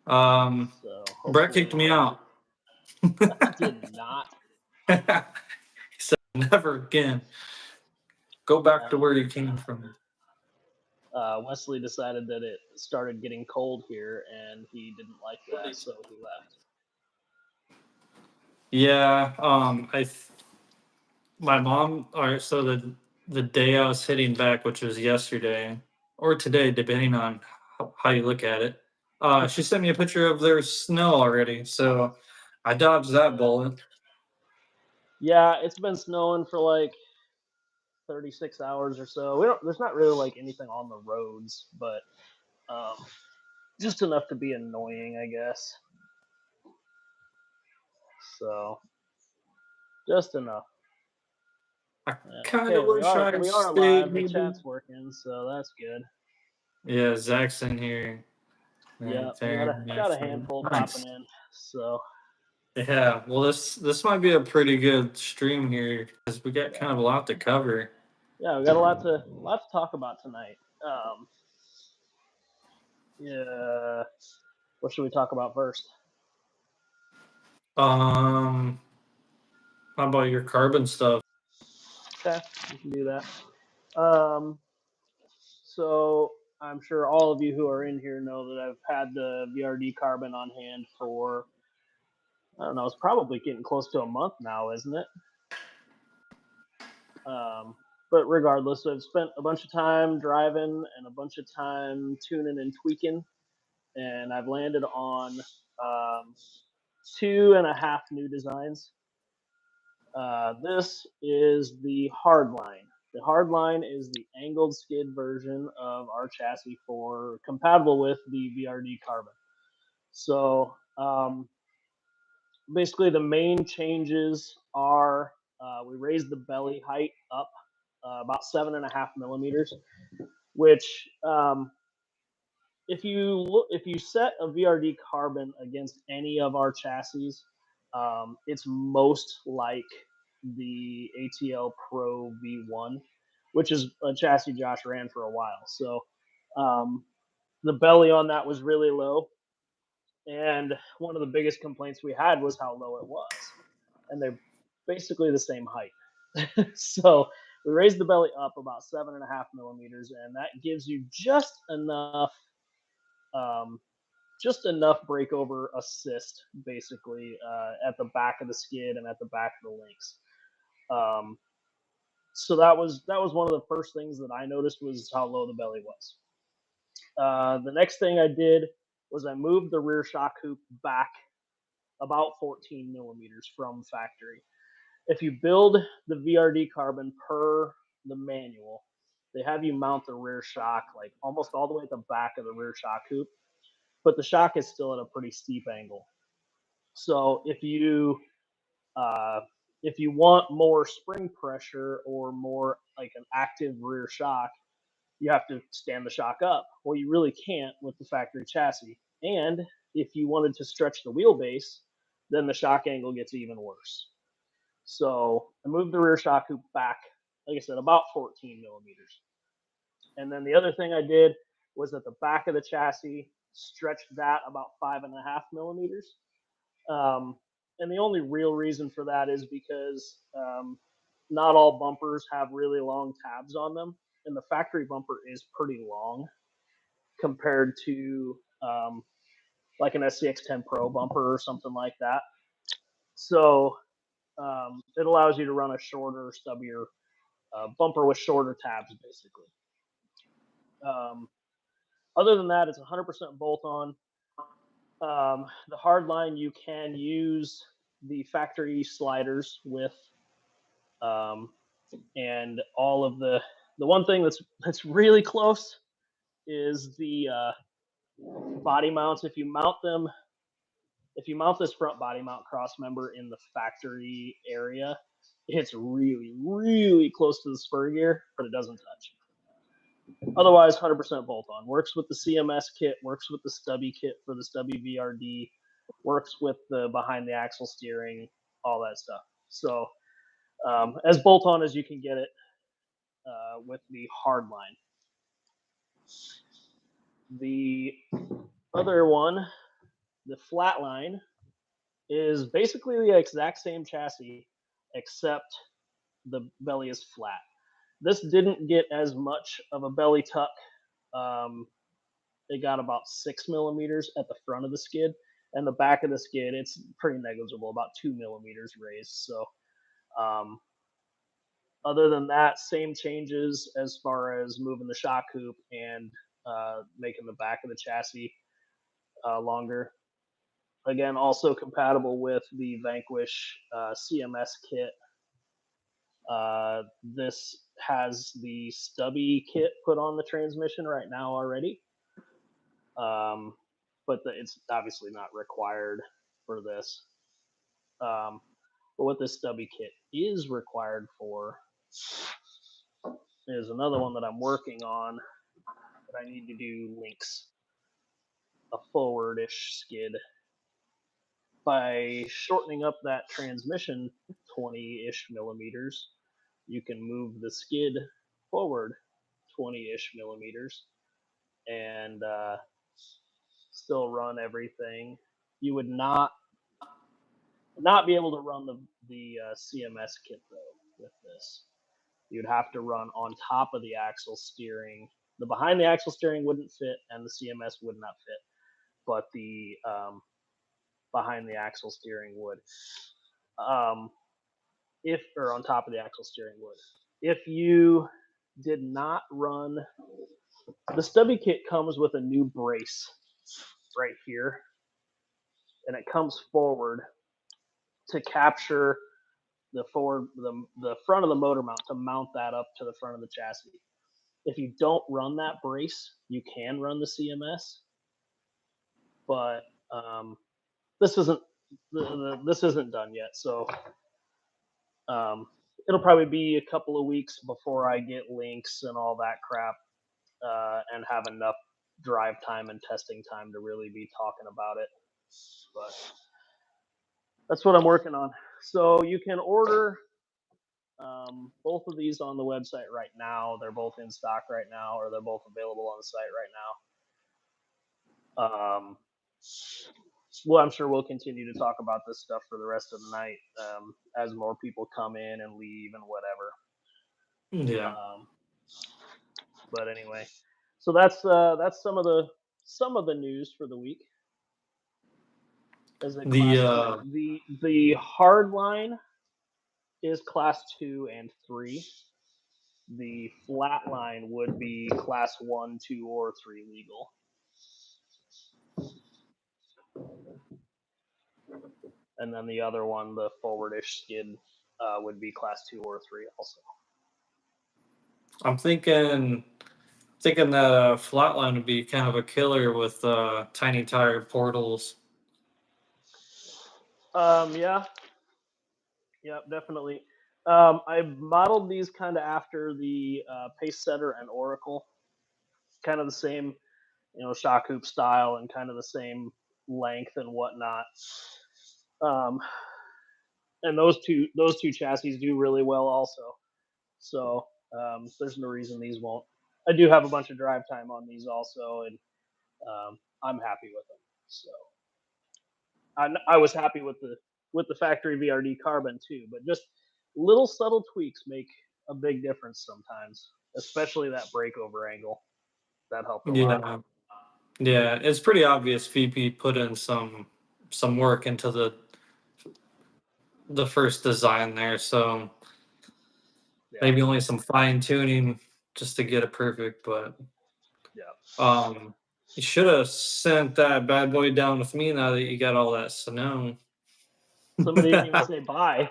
So Brett kicked me out. did not. He said, never again. Go back to where you came from. Wesley decided that it started getting cold here, and he didn't like that, so he left. Yeah, my mom. All right, so the day I was hitting back, which was yesterday or today, depending on how you look at it, she sent me a picture of their snow already. So I dodged that bullet. Yeah, it's been snowing for like 36 hours or so. There's not really like anything on the roads, but just enough to be annoying, I guess. So just enough. I kind of wish I we are stayed. live. The chat's working, so that's good. Yeah, Zach's in here. Yeah, got a handful popping in. So yeah, well, this might be a pretty good stream here because we got kind of a lot to cover. Yeah, we got a lot to talk about tonight. Yeah, what should we talk about first? How about your carbon stuff? Okay, we can do that. So I'm sure all of you who are in here know that I've had the VRD Carbon on hand for, I don't know, it's probably getting close to a month now, isn't it? But regardless, I've spent a bunch of time driving and a bunch of time tuning and tweaking, and I've landed on 2.5 new designs. This is the Hardline. The Hardline is the angled skid version of our chassis compatible with the VRD Carbon. So basically the main changes are we raised the belly height up about 7.5 millimeters, which if you set a VRD Carbon against any of our chassis, it's most like the ATL Pro V1, which is a chassis Josh ran for a while. So the belly on that was really low, and one of the biggest complaints we had was how low it was, and they're basically the same height. So we raised the belly up about 7.5 millimeters, and that gives you just enough breakover assist, basically, at the back of the skid and at the back of the links. So that was one of the first things that I noticed was how low the belly was. The next thing I did was I moved the rear shock hoop back about 14 millimeters from factory. If you build the VRD Carbon per the manual, they have you mount the rear shock like almost all the way at the back of the rear shock hoop, but the shock is still at a pretty steep angle. So if you want more spring pressure or more like an active rear shock, you have to stand the shock up. Well, you really can't with the factory chassis. And if you wanted to stretch the wheelbase, then the shock angle gets even worse. So I moved the rear shock hoop back, like I said, about 14 millimeters. And then the other thing I did was at the back of the chassis, stretched that about 5.5 millimeters. And the only real reason for that is because not all bumpers have really long tabs on them, and the factory bumper is pretty long compared to like an SCX10 Pro bumper or something like that. So it allows you to run a shorter, stubbier bumper with shorter tabs, basically. Other than that, it's 100% bolt-on. The Hardline, you can use the factory sliders with, and all of the one thing that's really close is the body mounts. If you mount this front body mount cross member in the factory area, it's really, really close to the spur gear, but it doesn't touch. Otherwise, 100% bolt-on. Works with the CMS kit, works with the stubby kit for the stubby VRD, works with the behind the axle steering, all that stuff. So as bolt-on as you can get it with the Hardline. The other one the Flatline is basically the exact same chassis, except the belly is flat. This didn't get as much of a belly tuck. It got about 6 millimeters at the front of the skid, and the back of the skid, it's pretty negligible, about 2 millimeters raised. So, um, other than that, same changes as far as moving the shock hoop and making the back of the chassis longer. Again, also compatible with the Vanquish CMS kit. This has the stubby kit put on the transmission right now already, but it's obviously not required for this. But what this stubby kit is required for is another one that I'm working on that I need to do links, a forward-ish skid. By shortening up that transmission 20-ish millimeters, you can move the skid forward 20-ish millimeters and still run everything. You would not be able to run the CMS kit though with this. You'd have to run on top of the axle steering. The behind the axle steering wouldn't fit, and the CMS would not fit, but the behind the axle steering would. If or on top of the axle steering would. If you did not run, the stubby kit comes with a new brace right here, and it comes forward to capture the front of the motor mount, to mount that up to the front of the chassis. If you don't run that brace, you can run the CMS, but this isn't this isn't done yet. So it'll probably be a couple of weeks before I get links and all that crap, and have enough drive time and testing time to really be talking about it. But that's what I'm working on. So you can order both of these on the website right now. They're both in stock right now, or they're both available on the site right now. Well, I'm sure we'll continue to talk about this stuff for the rest of the night, as more people come in and leave and whatever. Yeah. But anyway, so that's some of the news for the week. As a class, the hard line is class 2 and 3. The flat line would be class 1, 2, or 3 legal. And then the other one, the forwardish skid, would be class 2 or 3 also. I'm thinking that flatline would be kind of a killer with tiny tire portals. Yeah, definitely. I modeled these kind of after the Pace Setter and Oracle, kind of the same, shock hoop style and kind of the same length and whatnot. And those two chassis do really well also. So there's no reason these won't. I do have a bunch of drive time on these also, and I'm happy with them. So I was happy with the factory VRD Carbon too, but just little subtle tweaks make a big difference sometimes, especially that breakover angle. That helped a lot. Yeah, it's pretty obvious VP put in some work into the first design there, so Yeah. maybe only some fine tuning just to get it perfect, but yeah. You should have sent that bad boy down with me now that you got all that snow. Somebody didn't even say bye.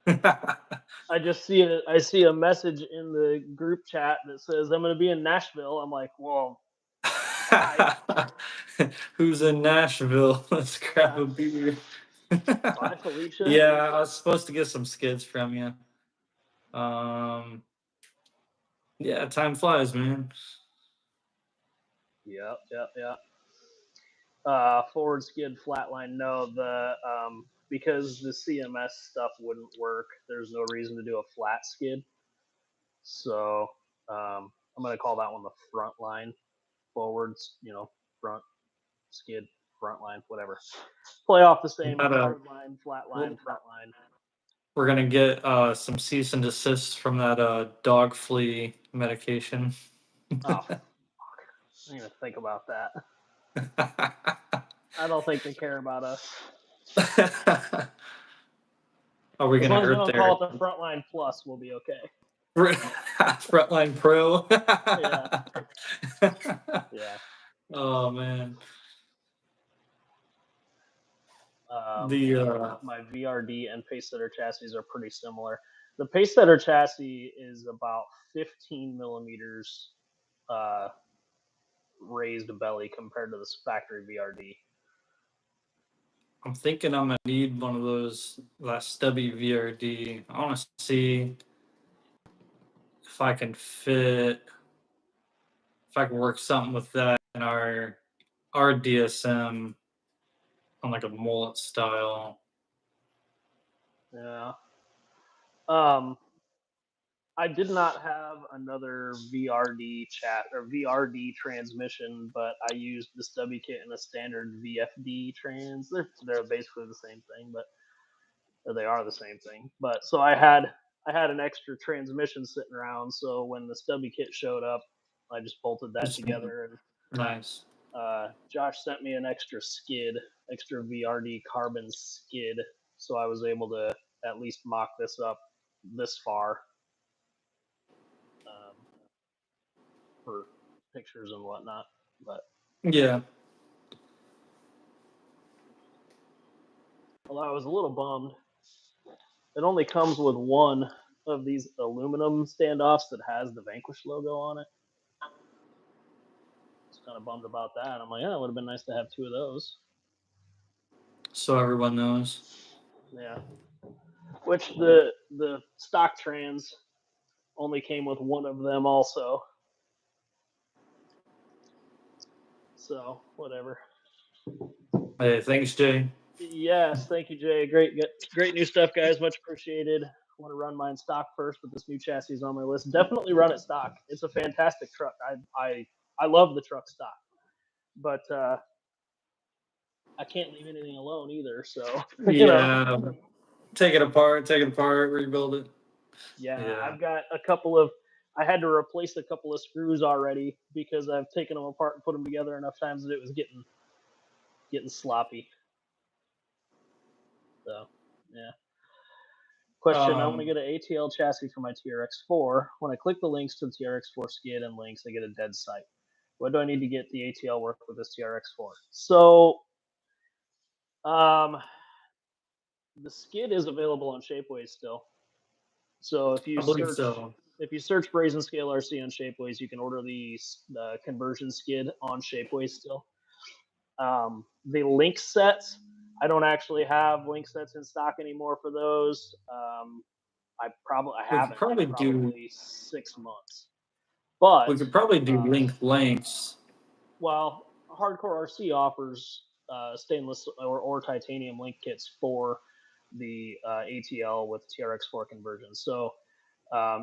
I just see a message in the group chat that says I'm going to be in Nashville. I'm like, well, bye. Who's in Nashville? Let's grab a beer. Bye, Felicia. Yeah, I was supposed to get some skids from you. Yeah, time flies, man. Yep. Forward skid flatline. No, because the CMS stuff wouldn't work. There's no reason to do a flat skid. So I'm gonna call that one the front line, forwards. Front skid. front line, whatever. Play off the same Gotta- hard line, flat line, front line. We're gonna get some cease and desist from that dog flea medication. Oh, fuck. I didn't even think about that. I don't think they care about us. Are we As gonna long as we hurt don't their call it the Frontline Plus, we'll be okay. Frontline Pro? Yeah. Yeah. Oh man. My VRD and pace setter chassis are pretty similar. The pace setter chassis is about 15 millimeters raised belly compared to this factory VRD. I'm thinking I'm gonna need one of those last stubby VRD. I want to see if I can work something with that in our DSM on like a mullet style. Yeah. I did not have another VRD transmission, but I used the stubby kit and a standard VFD trans. They're basically the same thing, but or they are the same thing. But so I had an extra transmission sitting around, so when the stubby kit showed up, I just bolted that together. And Nice. Josh sent me an extra VRD Carbon skid, so I was able to at least mock this up this far. For pictures and whatnot, but yeah. Although I was a little bummed, it only comes with one of these aluminum standoffs that has the Vanquish logo on it. I was kind of bummed about that. I'm like, it would have been nice to have two of those. So everyone knows. Yeah. Which the stock trans only came with one of them also. So whatever. Hey, thanks, Jay. Yes, thank you, Jay. Great new stuff, guys. Much appreciated. I want to run mine stock first, but this new chassis is on my list. Definitely run it stock. It's a fantastic truck. I love the truck stock, but I can't leave anything alone either. So Yeah. Take it apart, rebuild it. Yeah, I've got a couple of. I had to replace a couple of screws already because I've taken them apart and put them together enough times that it was getting sloppy. So yeah. Question: I want to get an ATL chassis for my TRX4. When I click the links to the TRX4 skid and links, I get a dead site. What do I need to get the ATL work with this TRX4? So, the skid is available on Shapeways still. So if you search Brazen Scale RC on Shapeways, you can order the conversion skid on Shapeways still. The link sets, I don't actually have link sets in stock anymore for those. I haven't in probably 6 months. But we could probably do lengths. Well, Hardcore RC offers stainless or titanium link kits for the ATL with TRX4 conversion. So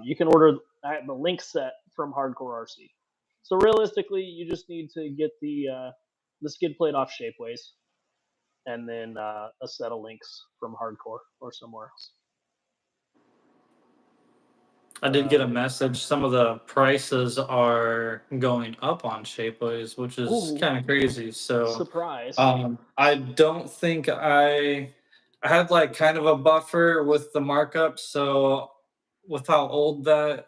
you can order the link set from Hardcore RC. So realistically, you just need to get the skid plate off Shapeways, and then a set of links from Hardcore or somewhere else. I did get a message. Some of the prices are going up on Shapeways, which is kind of crazy. So surprise. I don't think I had like kind of a buffer with the markup. So with how old that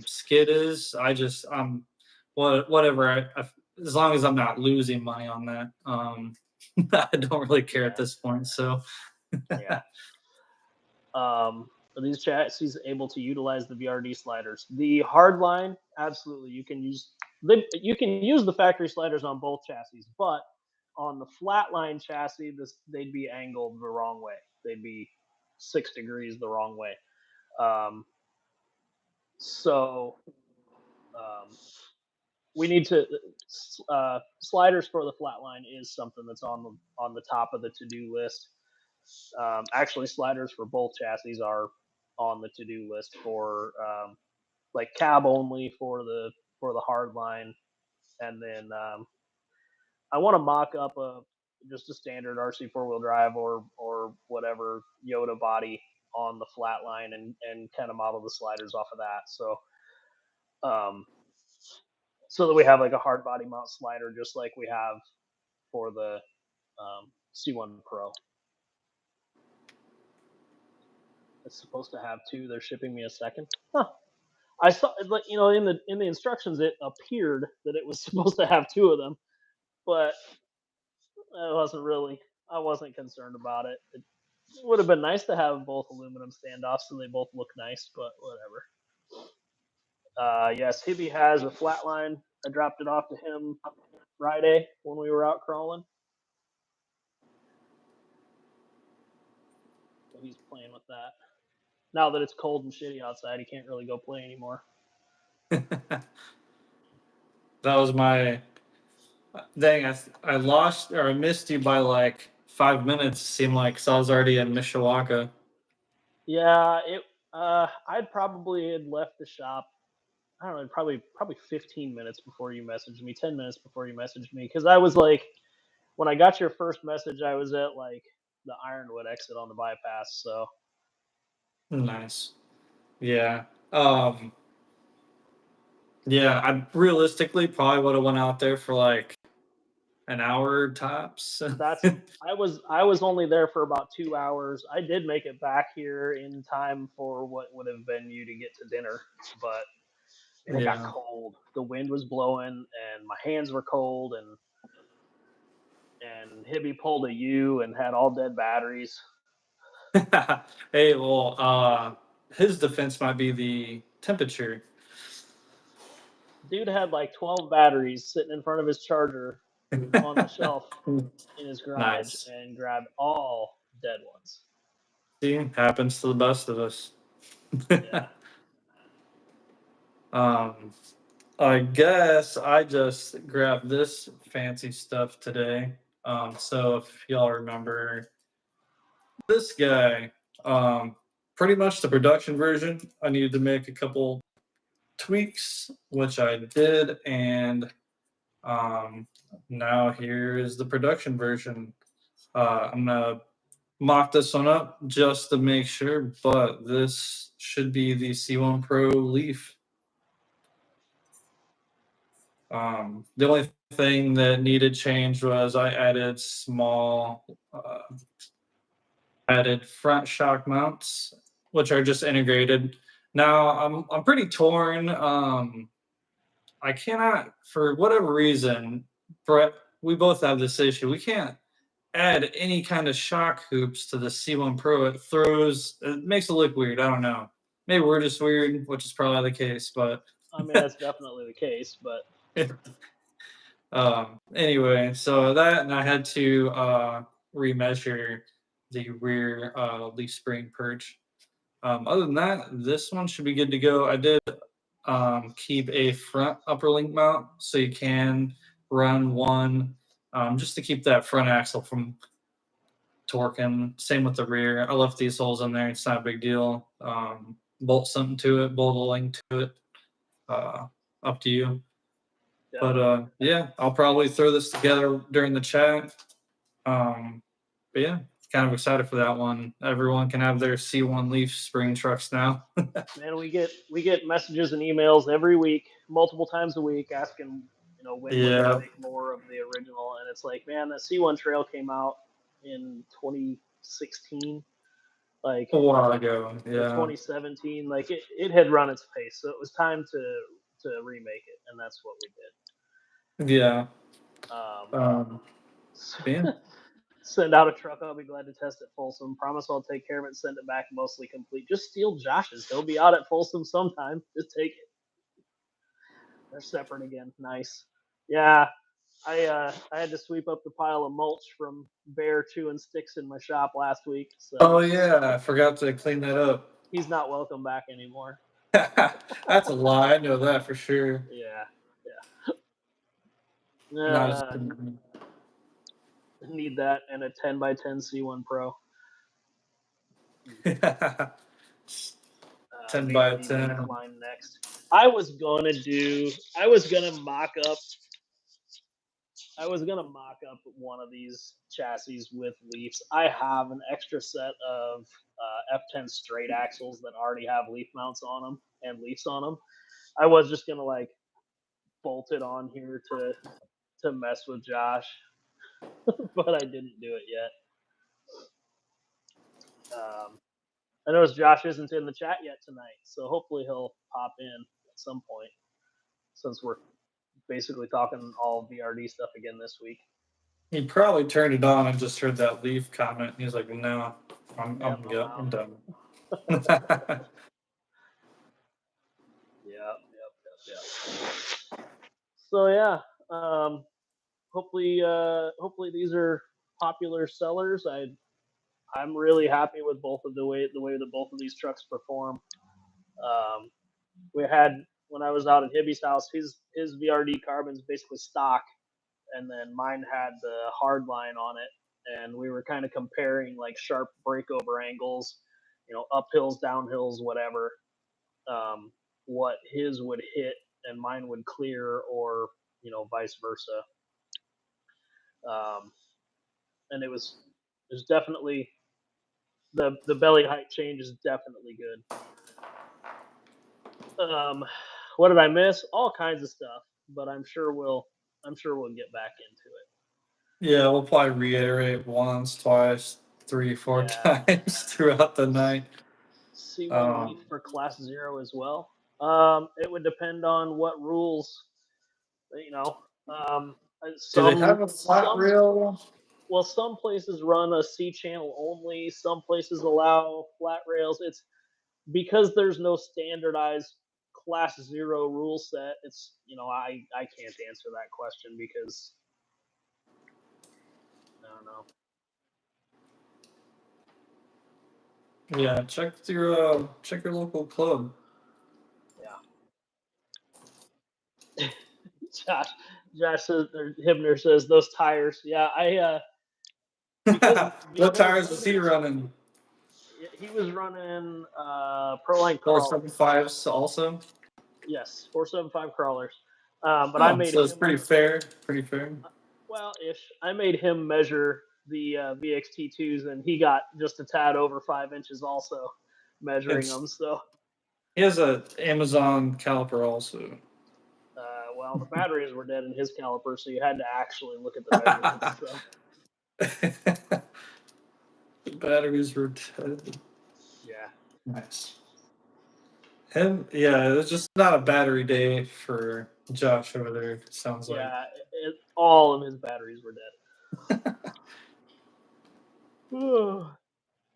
skid is, whatever. As long as I'm not losing money on that, I don't really care at this point. So yeah. Are these chassis able to utilize the VRD sliders? The hardline, absolutely. You can use the factory sliders on both chassis, but on the flatline chassis, they'd be angled the wrong way. They'd be 6 degrees the wrong way. We need to sliders for the flatline is something that's on the top of the to-do list. Actually, sliders for both chassis are on the to-do list for like cab only for the hard line, and then I want to mock up just a standard RC 4-wheel drive or whatever Yoda body on the flat line and kind of model the sliders off of that. Um, so that we have like a hard body mount slider, just like we have for the C1 Pro. It's supposed to have two. They're shipping me a second. Huh. I saw, like, in the instructions, it appeared that it was supposed to have two of them, but I wasn't really. I wasn't concerned about it. It would have been nice to have both aluminum standoffs so they both look nice, but whatever. Yes, Hibby has a flat line. I dropped it off to him Friday when we were out crawling. So he's playing with that. Now that it's cold and shitty outside, he can't really go play anymore. That was my dang. I lost or I missed you by like 5 minutes. Seemed like so I was already in Mishawaka. Yeah, it. I'd probably had left the shop. I don't know, probably 15 minutes before you messaged me, 10 minutes before you messaged me, because I was like, when I got your first message, I was at like the Ironwood exit on the bypass. So Nice. Yeah. Yeah. I realistically probably would have went out there for like an hour tops. that's I was only there for about 2 hours. I did make it back here in time for what would have been you to get to dinner, but and it got Yeah. cold. The wind was blowing, and my hands were cold, and Hibby pulled a U and had all dead batteries. Hey, well, his defense might be the temperature. Dude had like 12 batteries sitting in front of his charger on the shelf in his garage Nice. and grabbed all dead ones. See, happens to the best of us. Yeah. um, I guess I just grabbed this fancy stuff today. So if y'all remember this guy, pretty much the production version, I needed to make a couple tweaks, which I did, and now here is the production version. I'm gonna mock this one up just to make sure, but this should be the C1 Pro Leaf. The only thing that needed change was I added added front shock mounts, which are just integrated. Now I'm pretty torn. I cannot, for whatever reason, Brett, we both have this issue. We can't add any kind of shock hoops to the C1 Pro. It makes it look weird. I don't know. Maybe we're just weird, which is probably the case, but I mean, that's definitely the case, but anyway, so that, and I had to remeasure the rear leaf spring perch. Other than that, this one should be good to go. I did keep a front upper link mount so you can run one just to keep that front axle from torquing. Same with the rear. I left these holes in there. It's not a big deal. Bolt something to it, bolt a link to it. Up to you. But yeah, I'll probably throw this together during the chat. But yeah, kind of excited for that one. Everyone can have their C1 Leaf spring trucks now. man, we get messages and emails every week, multiple times a week, asking when we're Yeah, gonna make more of the original, and it's like, man, that C1 Trail came out in 2016, like a while ago. or Yeah, 2017, like it had run its pace, so it was time to remake it, and that's what we did. yeah. So Yeah. send out a truck. I'll be glad to test at Folsom. Promise I'll take care of it and send it back mostly complete. Just steal Josh's. He'll be out at Folsom sometime. Just take it. They're separate again. Nice. Yeah, I had to sweep up the pile of mulch from Bear chewing sticks in my shop last week. So Oh yeah, I forgot to clean that up. he's not welcome back anymore. That's a lie. I know that for sure. Yeah, Not as yeah. Need that and a 10x10 C1 Pro. 10 by VRD 10. Incline next. I was gonna mock up I was gonna mock up one of these chassis with leafs. I have an extra set of F10 straight axles that already have leaf mounts on them and leafs on them. I was just gonna like bolt it on here to mess with Josh, but I didn't do it yet. I noticed Josh isn't in the chat yet tonight, so hopefully he'll pop in at some point since we're basically talking all VRD stuff again this week. He probably turned it on and just heard that leaf comment. He's like, "No, I'm good. I'm done." Yep. So yeah, hopefully these are popular sellers. I'm really happy with both of the way that both of these trucks perform. We had when I was out at Hibby's house, his VRD Carbon's basically stock, and then mine had the hard line on it, and we were kind of comparing like sharp breakover angles, uphills, downhills, whatever. What his would hit and mine would clear, or vice versa. And it was definitely the belly height change is definitely good. What did I miss? All kinds of stuff, but I'm sure we'll get back into it. Yeah, we'll probably reiterate once, twice, 3, 4 times throughout the night. C1 leaf for class 0 as well. It would depend on what rules, do they have a flat rail? Well, some places run a C channel only. Some places allow flat rails. It's because there's no standardized class 0 rule set. It's I can't answer that question because I don't know. Yeah, check your local club. Yeah. Josh says, or Hibner says those tires. Yeah, what tires was he running? He was running Proline 475s also. Yes, 475 crawlers. But I made so it's pretty fair. Pretty fair. Well, ish. I made him measure the VXT2s, and he got just a tad over 5 inches also measuring them. So he has a Amazon caliper also. Well, the batteries were dead in his caliper, so you had to actually look at the measurements. So. The batteries were dead. Yeah. Nice. Yeah, it was just not a battery day for Josh over there. It sounds like. Yeah, all of his batteries were dead.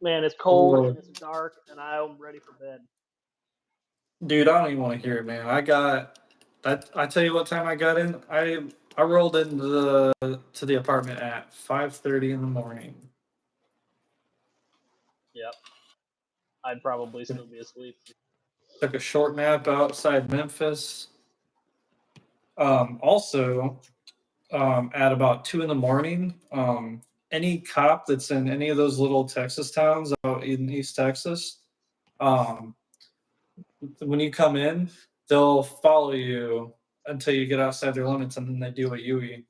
Man, it's cold and it's dark, and I'm ready for bed. Dude, I don't even want to hear it, man. I tell you what time I got in. I rolled into the apartment at 5:30 in the morning. Yep. I'd probably still be asleep. Took a short nap outside Memphis. Also, at about 2 in the morning, any cop that's in any of those little Texas towns out in East Texas, when you come in, they'll follow you until you get outside their limits, and then they do a UE.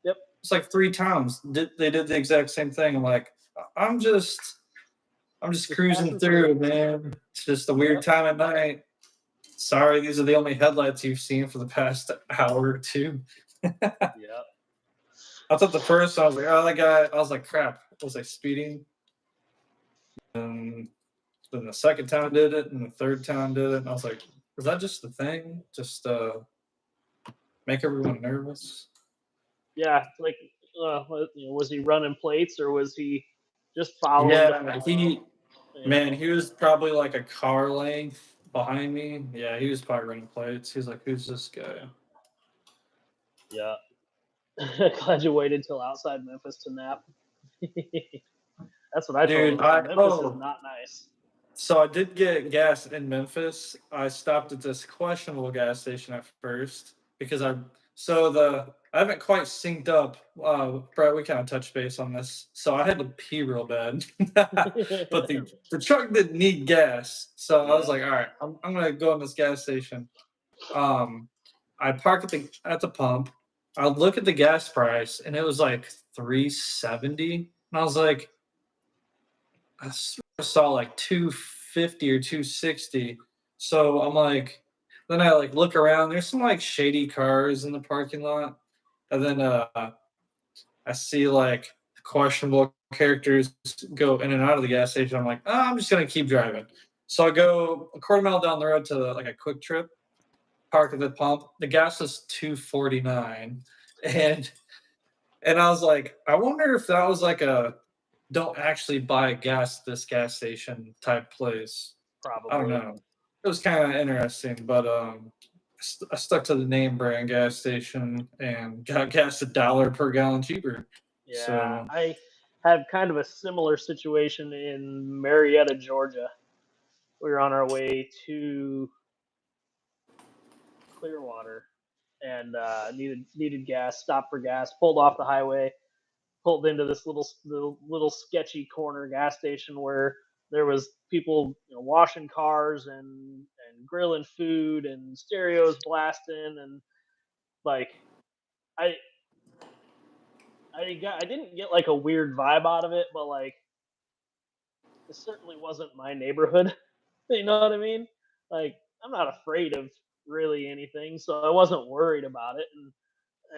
Yep. It's like 3 towns. They did the exact same thing. I'm like, I'm just cruising through, man. It's just a weird time at night. Sorry, these are the only headlights you've seen for the past hour or two. Yep. I thought the first I was like, oh, that guy. I was like, crap. Was I speeding? And then the second time did it, and the third time did it, and I was like, was that just the thing? Just make everyone nervous? Yeah, like, was he running plates or was he just following? Yeah, he was probably like a car length behind me. Yeah, he was probably running plates. He's like, who's this guy? Yeah. Glad you waited till outside Memphis to nap. That's what I told him. Memphis is not nice. So I did get gas in Memphis. I stopped at this questionable gas station at first because I haven't quite synced up. Brett, we kind of touched base on this. So I had to pee real bad, but the truck didn't need gas. So I was like, all right, I'm gonna go in this gas station. I park at the pump. I would look at the gas price and it was like $3.70, and I was like, I saw like 250 or 260. So I'm like, then I like look around. There's some like shady cars in the parking lot, and then I see like questionable characters go in and out of the gas station. I'm like, oh, I'm just gonna keep driving. So I go a quarter mile down the road to like a quick trip, park at the pump. The gas is $2.49, and I was like, I wonder if that was like a don't actually buy gas at this gas station type place. I don't Probably. know. It was kind of interesting, but I stuck to the name brand gas station and got gas $1 per gallon cheaper. Yeah, So I had kind of a similar situation in Marietta, Georgia. We were on our way to Clearwater and needed gas. Stopped for gas. Pulled off the highway. Pulled into this little sketchy corner gas station where there was people washing cars and grilling food and stereos blasting and like I I didn't get like a weird vibe out of it, but like it certainly wasn't my neighborhood. You know what I mean? Like I'm not afraid of really anything, so I wasn't worried about it,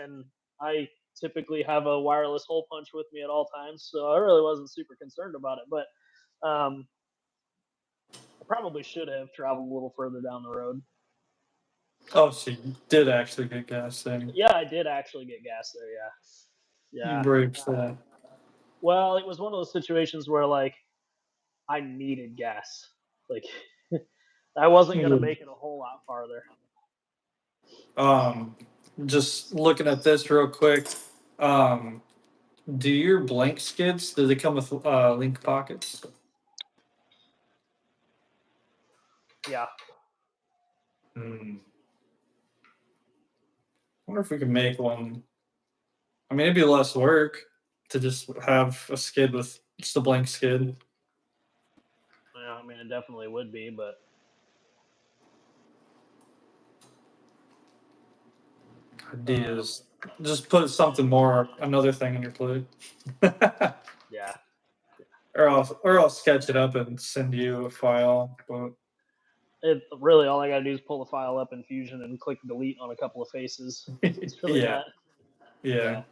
and I typically have a wireless hole punch with me at all times, so I really wasn't super concerned about it. But I probably should have traveled a little further down the road. oh, so you did actually get gas then. Yeah, I did actually get gas there. Yeah, You yeah. braved that. Well, it was one of those situations where like I needed gas. Like I wasn't gonna Good. make it a whole lot farther. Um, just looking at this real quick. Um, do your blank skids, do they come with link pockets? Yeah, Hmm. Wonder if we could make one. I mean, it'd be less work to just have a skid with just a blank skid. yeah. I mean, it definitely would be, but um, Ideas. Just put something more, another thing on your plate. yeah. Or I'll sketch it up and send you a file. But It really all I gotta do is pull the file up in Fusion and click delete on a couple of faces. It's really yeah, not. yeah. Yeah.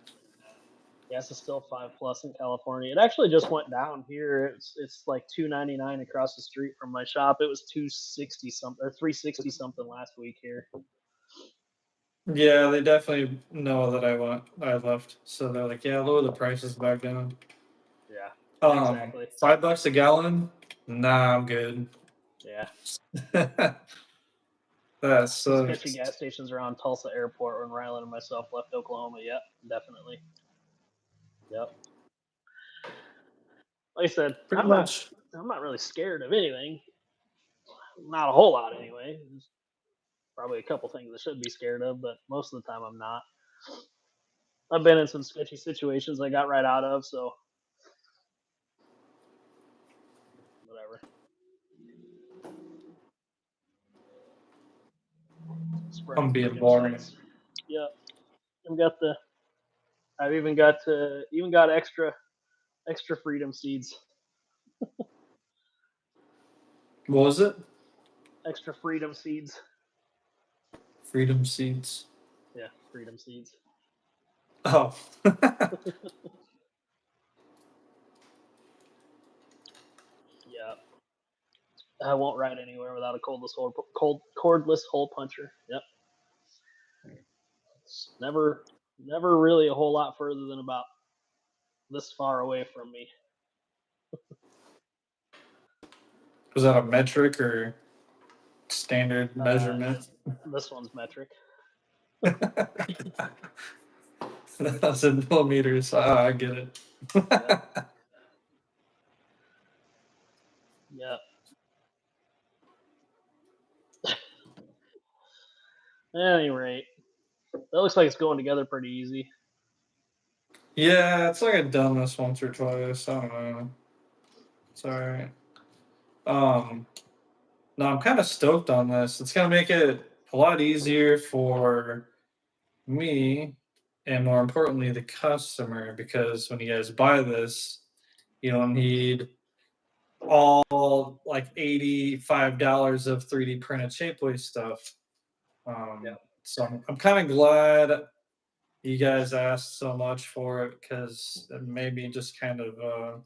Gas is still 5 plus in California. It actually just went down here. It's like 2.99 across the street from my shop. It was 260 something or 360 something last week here. Yeah, they definitely know that I left. So they're like, yeah, lower the prices back down. Yeah. Exactly. $5 a gallon? Nah, I'm good. Yeah. That Some sketchy sucks. gas stations around Tulsa Airport when Rylan and myself left Oklahoma. Yep, definitely. Yep. Like I said, Pretty much. I'm not really scared of anything. Not a whole lot anyway. There's probably a couple things I should be scared of, but most of the time I'm not. I've been in some sketchy situations I got right out of, so whatever. Spreading I'm being freedom boring. seeds. Yep. I've got the. I've even got extra freedom seeds. What was it? Extra freedom seeds. Freedom seeds. Yeah, freedom seeds. Oh. Yeah. I won't ride anywhere without a cordless hole puncher. Yep. It's never really a whole lot further than about this far away from me. Was that a metric or standard Uh, measurement? this one's metric. That's in millimeters. Ah, I get it. Yep. Yep. At any rate, that looks like it's going together pretty easy. Yeah, it's like I've done this once or twice. I don't know. It's all right. Um, no, I'm kind of stoked on this. It's gonna make it a lot easier for me and more importantly, the customer, because when you guys buy this, you don't need all like $85 of 3D printed shapeways stuff. Yep. So I'm kind of glad you guys asked so much for it because it made me just kind of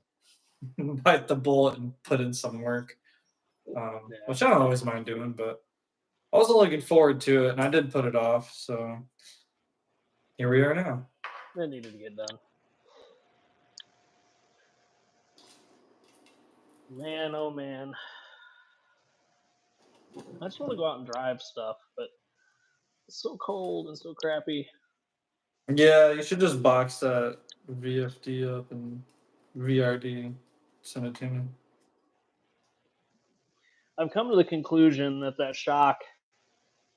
bite the bullet and put in some work, Yeah. which I don't always mind doing, but I wasn't looking forward to it and I did put it off. So here we are now. It needed to get done. Man, oh man. I just want to go out and drive stuff, but it's so cold and so crappy. Yeah, you should just box that VFD up and VRD, send it to me. I've come to the conclusion that that shock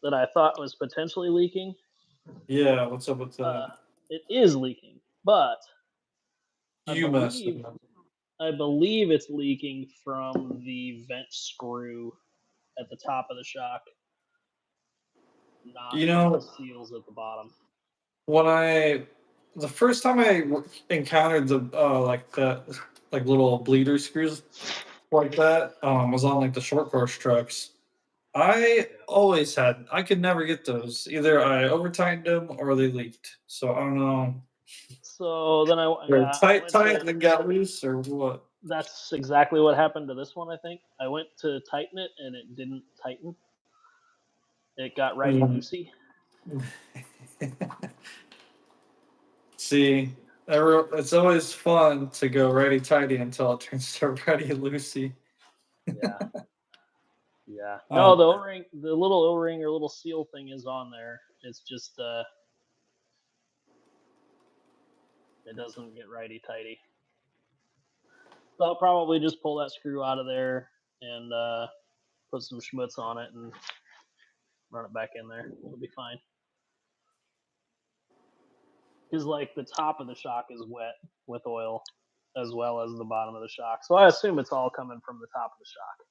that I thought was potentially leaking, Yeah, what's up with uh, that? it is leaking, but I You messed it believe up. I believe it's leaking from the vent screw at the top of the shock, not You from the know, seals at the bottom. when the first time I encountered the like the like little bleeder screws like that was on like the short course trucks. I could never get those. Either I over tightened them or they leaked. So I don't know. So then They're I tight, went tight, to. and then got loose, or what? That's exactly what happened to this one. I think I went to tighten it and it didn't tighten. It got righty Mm. loosey. See, it's always fun to go righty tighty until it turns to righty loosey. Yeah, yeah. No, the Um, O-ring, the little O-ring or little seal thing is on there. It's just it doesn't get righty tighty. So I'll probably just pull that screw out of there and put some schmutz on it and run it back in there. It'll be fine. Because like the top of the shock is wet with oil, as well as the bottom of the shock. So I assume it's all coming from the top of the shock.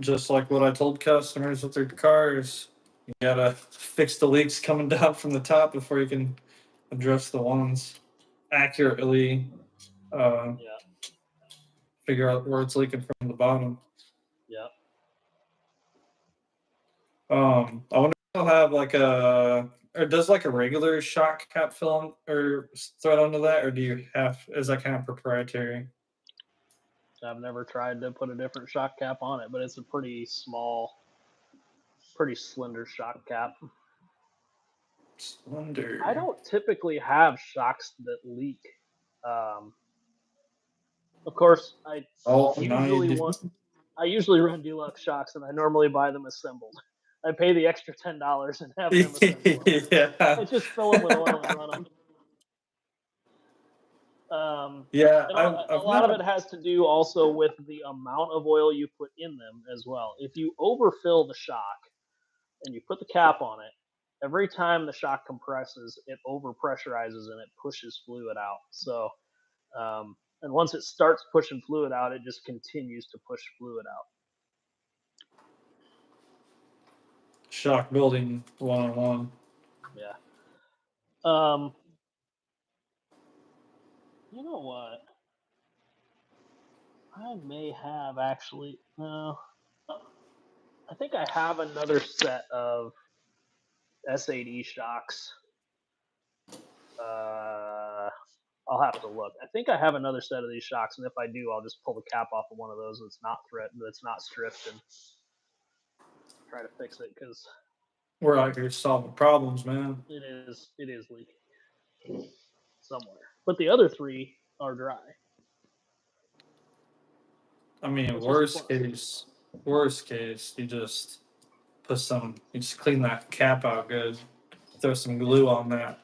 just like what I told customers with their cars, you gotta fix the leaks coming down from the top before you can address the ones accurately. Uh, Yeah, Figure out where it's leaking from the bottom. yeah. I wonder if they'll have like a, or does like a regular shock cap film or thread onto that, or do you have, is that kind of proprietary? I've never tried to put a different shock cap on it, but it's a pretty small, pretty slender shock cap. I Wonder. don't typically have shocks that leak. Um, of course, Oh, now you usually do. want I usually run deluxe shocks, and I normally buy them assembled. I pay the extra $10 and have them assembled. I Yeah. just fill them with oil and run them. Yeah, And a I've lot of not. it has to do also with the amount of oil you put in them as well. If you overfill the shock and you put the cap on it, every time the shock compresses, it overpressurizes and it pushes fluid out. So, and once it starts pushing fluid out, it just continues to push fluid out. Shock building 101. Yeah. Um, you know what? I may have actually. No, I think I have another set of S8E shocks. Uh, I'll have to look. I think I have another set of these shocks, and if I do, I'll just pull the cap off of one of those that's not stripped, and try to fix it because We're out here solving problems, man. it is leaking somewhere. But the other three are dry, I mean, which is a plus. worst case, you just clean that cap out good, throw some glue on that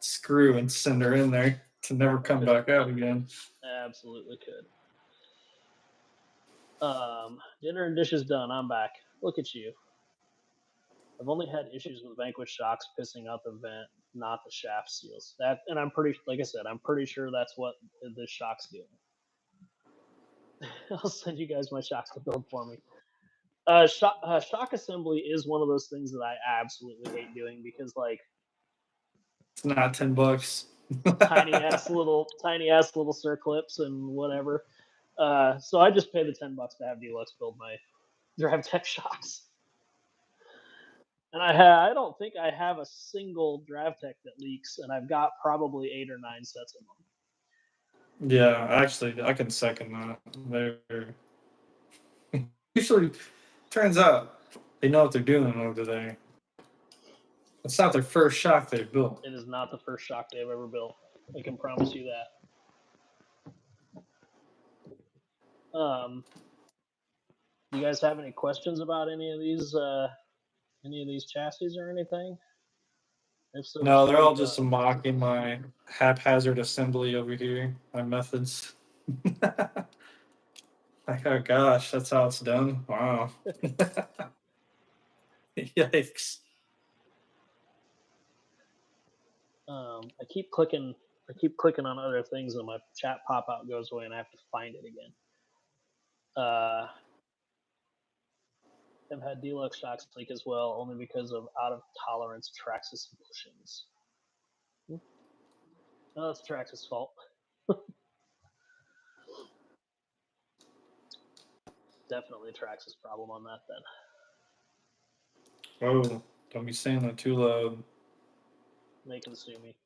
screw and send her in there to never come Could back out again. absolutely could. Dinner and dishes done. I'm back. Look at you. I've only had issues with Vanquish shocks pissing out the vent, not the shaft seals. And I'm pretty, like I said, I'm pretty sure that's what the shock's doing. I'll send you guys my shocks to build for me. Shock assembly is one of those things that I absolutely hate doing because, like, It's not $10. tiny ass little circlips and whatever. So I just pay the $10 to have Deluxe build my drive tech shocks. And I don't think I have a single drive tech that leaks, and I've got probably 8 or 9 sets of them. Yeah, actually, I can second that. They're usually turns out they know what they're doing over there. It's not their first shock they built. It is not the first shock they've ever built. I can promise you that. Do you guys have any questions about any of these chassis or anything? If so, No, they're speak all just up. mocking my haphazard assembly over here, my methods. Like, oh gosh, that's how it's done. Wow. Yikes. I keep clicking on other things, and my chat pop out goes away, and I have to find it again. I've had Deluxe shocks leak as well, only because of out of tolerance Traxxas bushings. No, that's Traxxas' fault. Definitely Traxxas' problem on that then. Whoa, don't be saying that too loud. They can sue me.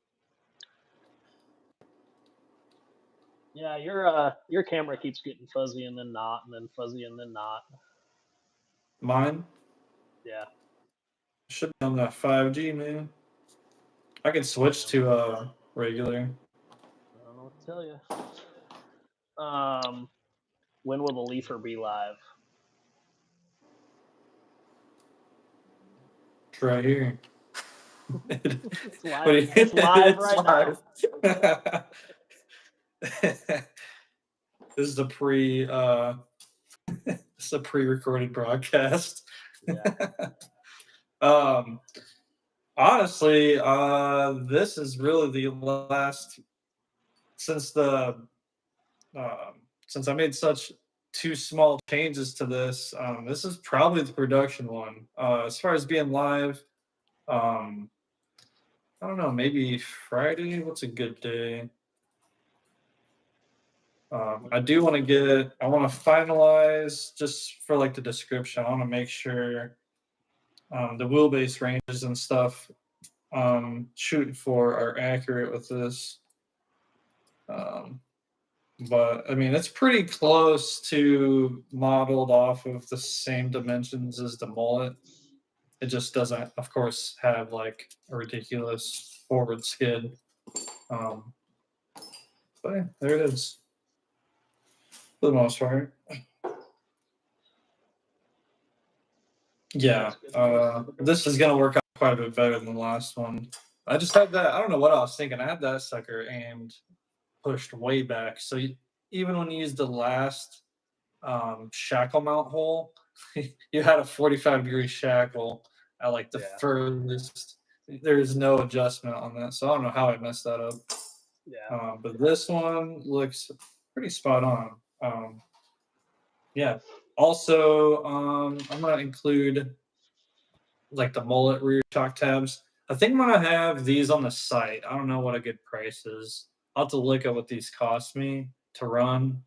Yeah, your camera keeps getting fuzzy and then not, and then fuzzy and then not. Mine? Yeah. Should be on that 5G, man. I can switch to regular. I don't know what to tell you. When will the Leafer be live? It's right here. It's live. It's live right now. This is a pre-recorded broadcast. Yeah. Honestly, this is really the last since I made such two small changes to this. This is probably the production one. As far as being live, I don't know, maybe Friday. What's a good day? I do want to finalize just for like the description. I want to make sure the wheelbase ranges and stuff shooting for are accurate with this. But I mean, it's pretty close to modeled off of the same dimensions as the mullet. It just doesn't, of course, have like a ridiculous forward skid. But yeah, there it is. For the most part. Yeah, this is gonna work out quite a bit better than the last one. I just had that. I don't know what I was thinking. I had that sucker aimed, pushed way back. So even when you use the last shackle mount hole, you had a 45-degree shackle at like the furthest. There's no adjustment on that, so I don't know how I messed that up. Yeah. But this one looks pretty spot on. Yeah. Also, I'm gonna include like the mullet rear shock tabs. I think I'm gonna have these on the site. I don't know what a good price is. I'll have to look at what these cost me to run.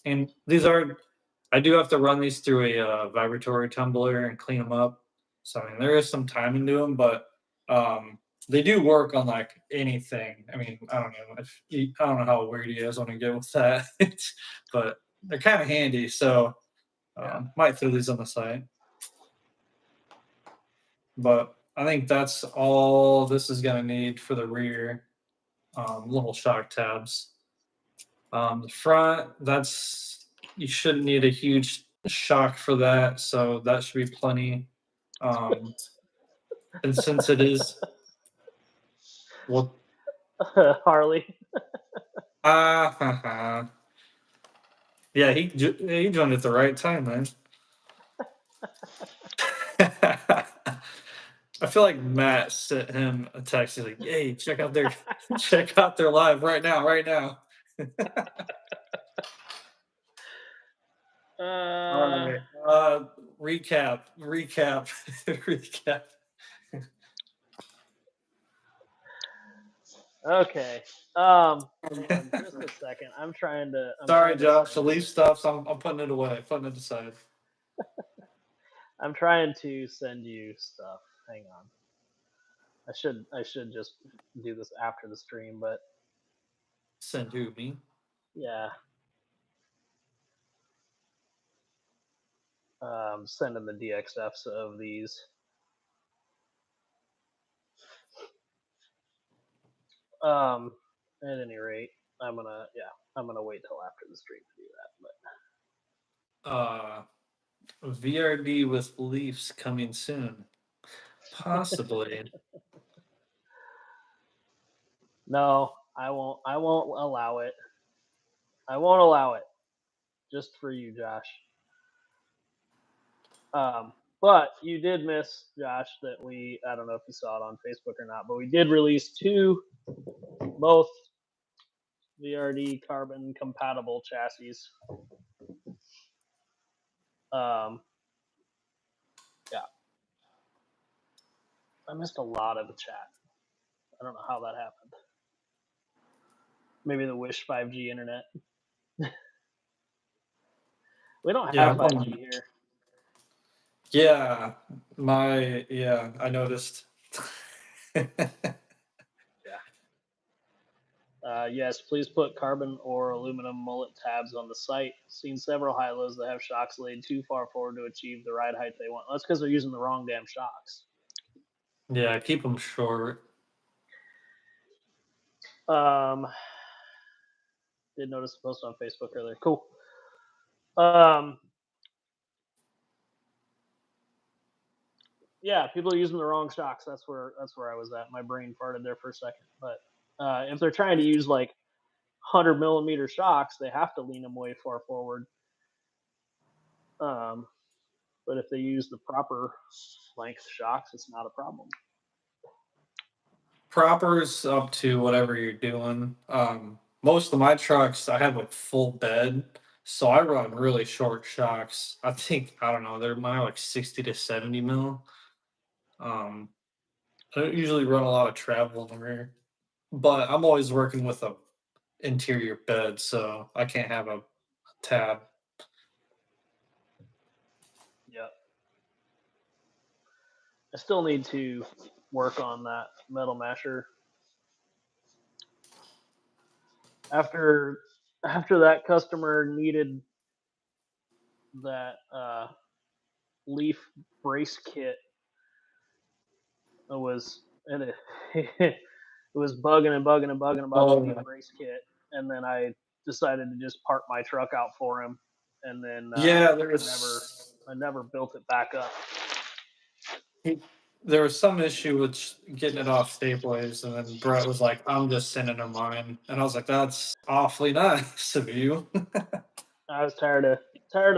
And these are, I do have to run these through a vibratory tumbler and clean them up. So I mean, there is some time into them, but they do work on like anything. I mean, I don't know I don't know how weird you guys want to get with that, but they're kind of handy. So might throw these on the site. But I think that's all this is going to need for the rear little shock tabs. The front, you shouldn't need a huge shock for that, so that should be plenty. And since it is, well, Harley. Yeah, he joined at the right time, man. I feel like Matt sent him a text. He's like, "Hey, check out their live right now, right now." All right. Recap. Recap. Okay. Hang on just a second. I'm trying to. Sorry, Josh. The leaf stuff. So I'm putting it away, putting it aside. I'm trying to send you stuff. Hang on. I should just do this after the stream, but Send who, me? yeah. Sending the DXFs of these. At any rate, I'm gonna wait till after the stream to do that. But VRD with Leafs coming soon. Possibly. no, I won't. I won't allow it. I won't allow it. Just for you, Josh. But you did miss, Josh, that I don't know if you saw it on Facebook or not, but we did release both VRD Carbon compatible chassis. Yeah. I missed a lot of the chat. I don't know how that happened. Maybe the Wish 5G internet. We don't have 5G here. Yeah, I noticed. Yes, please put carbon or aluminum mullet tabs on the site. Seen several high-lows that have shocks laid too far forward to achieve the ride height they want. That's because they're using the wrong damn shocks. Yeah, keep them short. Did notice a post on Facebook earlier. Cool. Yeah, people are using the wrong shocks. That's where I was at. My brain farted there for a second. But if they're trying to use like 100mm shocks, they have to lean them way far forward. But if they use the proper length shocks, it's not a problem. Proper's up to whatever you're doing. Most of my trucks, I have a full bed, so I run really short shocks. I don't know, they're mine like 60 to 70 mil. I don't usually run a lot of travel in the rear, but I'm always working with a interior bed, so I can't have a tab. Yep. I still need to work on that metal masher. After that customer needed that leaf brace kit, it was bugging about the leaf brace kit, and then I decided to just park my truck out for him, and then I never built it back up. There was some issue with getting it off Staples, and then Brett was like, "I'm just sending them mine," and I was like, "That's awfully nice of you." I was tired of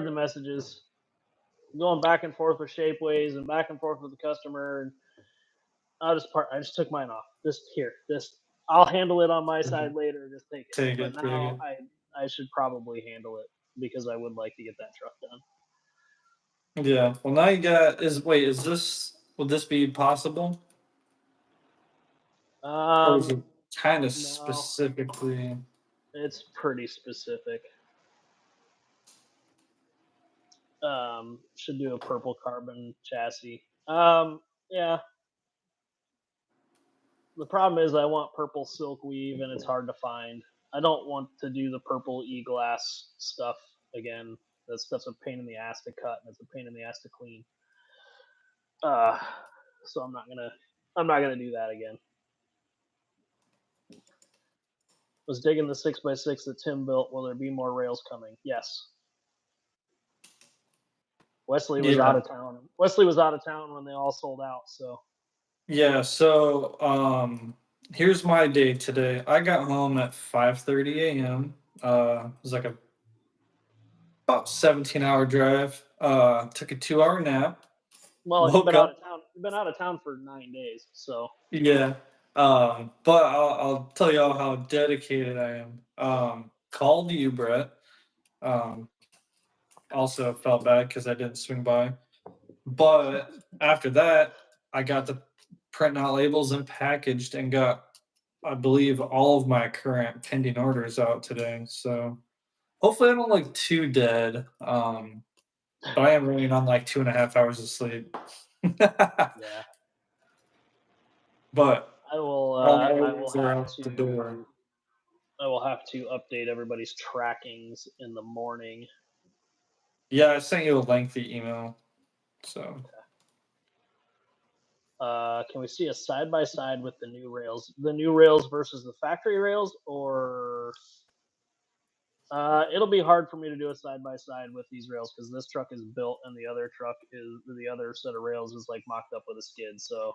the messages, going back and forth with Shapeways and back and forth with the customer. And I just took mine off. I'll handle it on my side later. Just take it. But now I should probably handle it because I would like to get that truck done. Yeah. Well, now you got would this be possible? Or is it kind of specifically? It's pretty specific. Should do a purple carbon chassis. Yeah. The problem is I want purple silk weave and it's hard to find. I don't want to do the purple e-glass stuff again. That stuff's a pain in the ass to cut and it's a pain in the ass to clean. So I'm not gonna do that again. Was digging the 6x6 that Tim built. Will there be more rails coming? Yes. Wesley was out of town. Wesley was out of town when they all sold out. So. Yeah. So here's my day today. I got home at 5:30 a.m. It was like about 17-hour drive. Took a 2-hour nap. Well, you've been out of town. You've been out of town for 9 days, so. Yeah. But I'll tell y'all how dedicated I am. Called you, Brett. Also felt bad because I didn't swing by. But after that, I got the print out labels and packaged and got I believe all of my current pending orders out today. So hopefully I don't look too dead. But I am running on like 2.5 hours of sleep. Yeah, But I will. all my I will orders are have out the door. to. I will have to update everybody's trackings in the morning. Yeah, I sent you a lengthy email. So Can we see a side by side with the new rails? The new rails versus the factory rails, or it'll be hard for me to do a side by side with these rails because this truck is built and the other set of rails is like mocked up with a skid. So,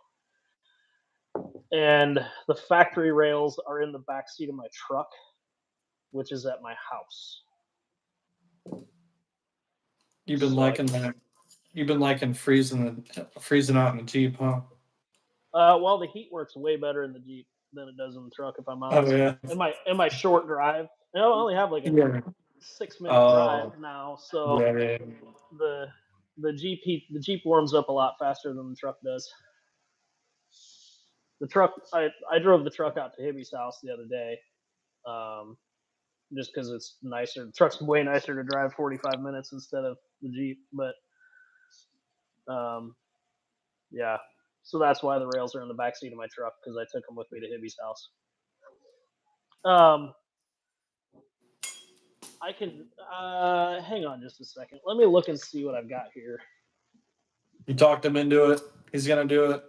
and the factory rails are in the back seat of my truck, which is at my house. you've been So liking that. You've been liking freezing out in the Jeep, huh? well, the heat works way better in the Jeep than it does in the truck, if I'm Oh honest. yeah. In my short drive, I only have like a Yeah. 6 minute drive Oh now, so yeah, yeah. the the Jeep warms up a lot faster than the truck does. The truck, I drove the truck out to Hibby's house the other day, um, just because it's nicer. The truck's way nicer to drive 45 minutes instead of the Jeep, but um, yeah. So that's why the rails are in the back seat of my truck because I took them with me to Hibby's house. Um, I can hang on just a second. Let me look and see what I've got here. You talked him into it. He's gonna do it.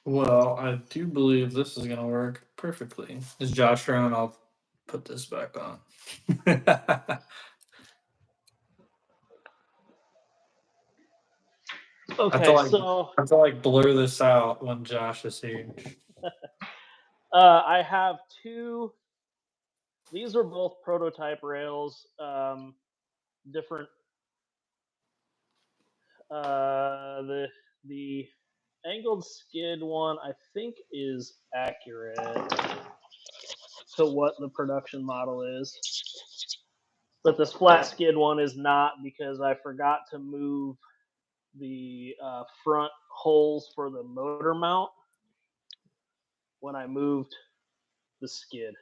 Well, I do believe this is gonna work perfectly. Is Josh around? I'll put this back on. I have to Okay, like so I have to like blur this out when Josh is here. I have two. These are both prototype rails, different. The angled skid one I think is accurate to what the production model is, but this flat skid one is not because I forgot to move the front holes for the motor mount when I moved the skid.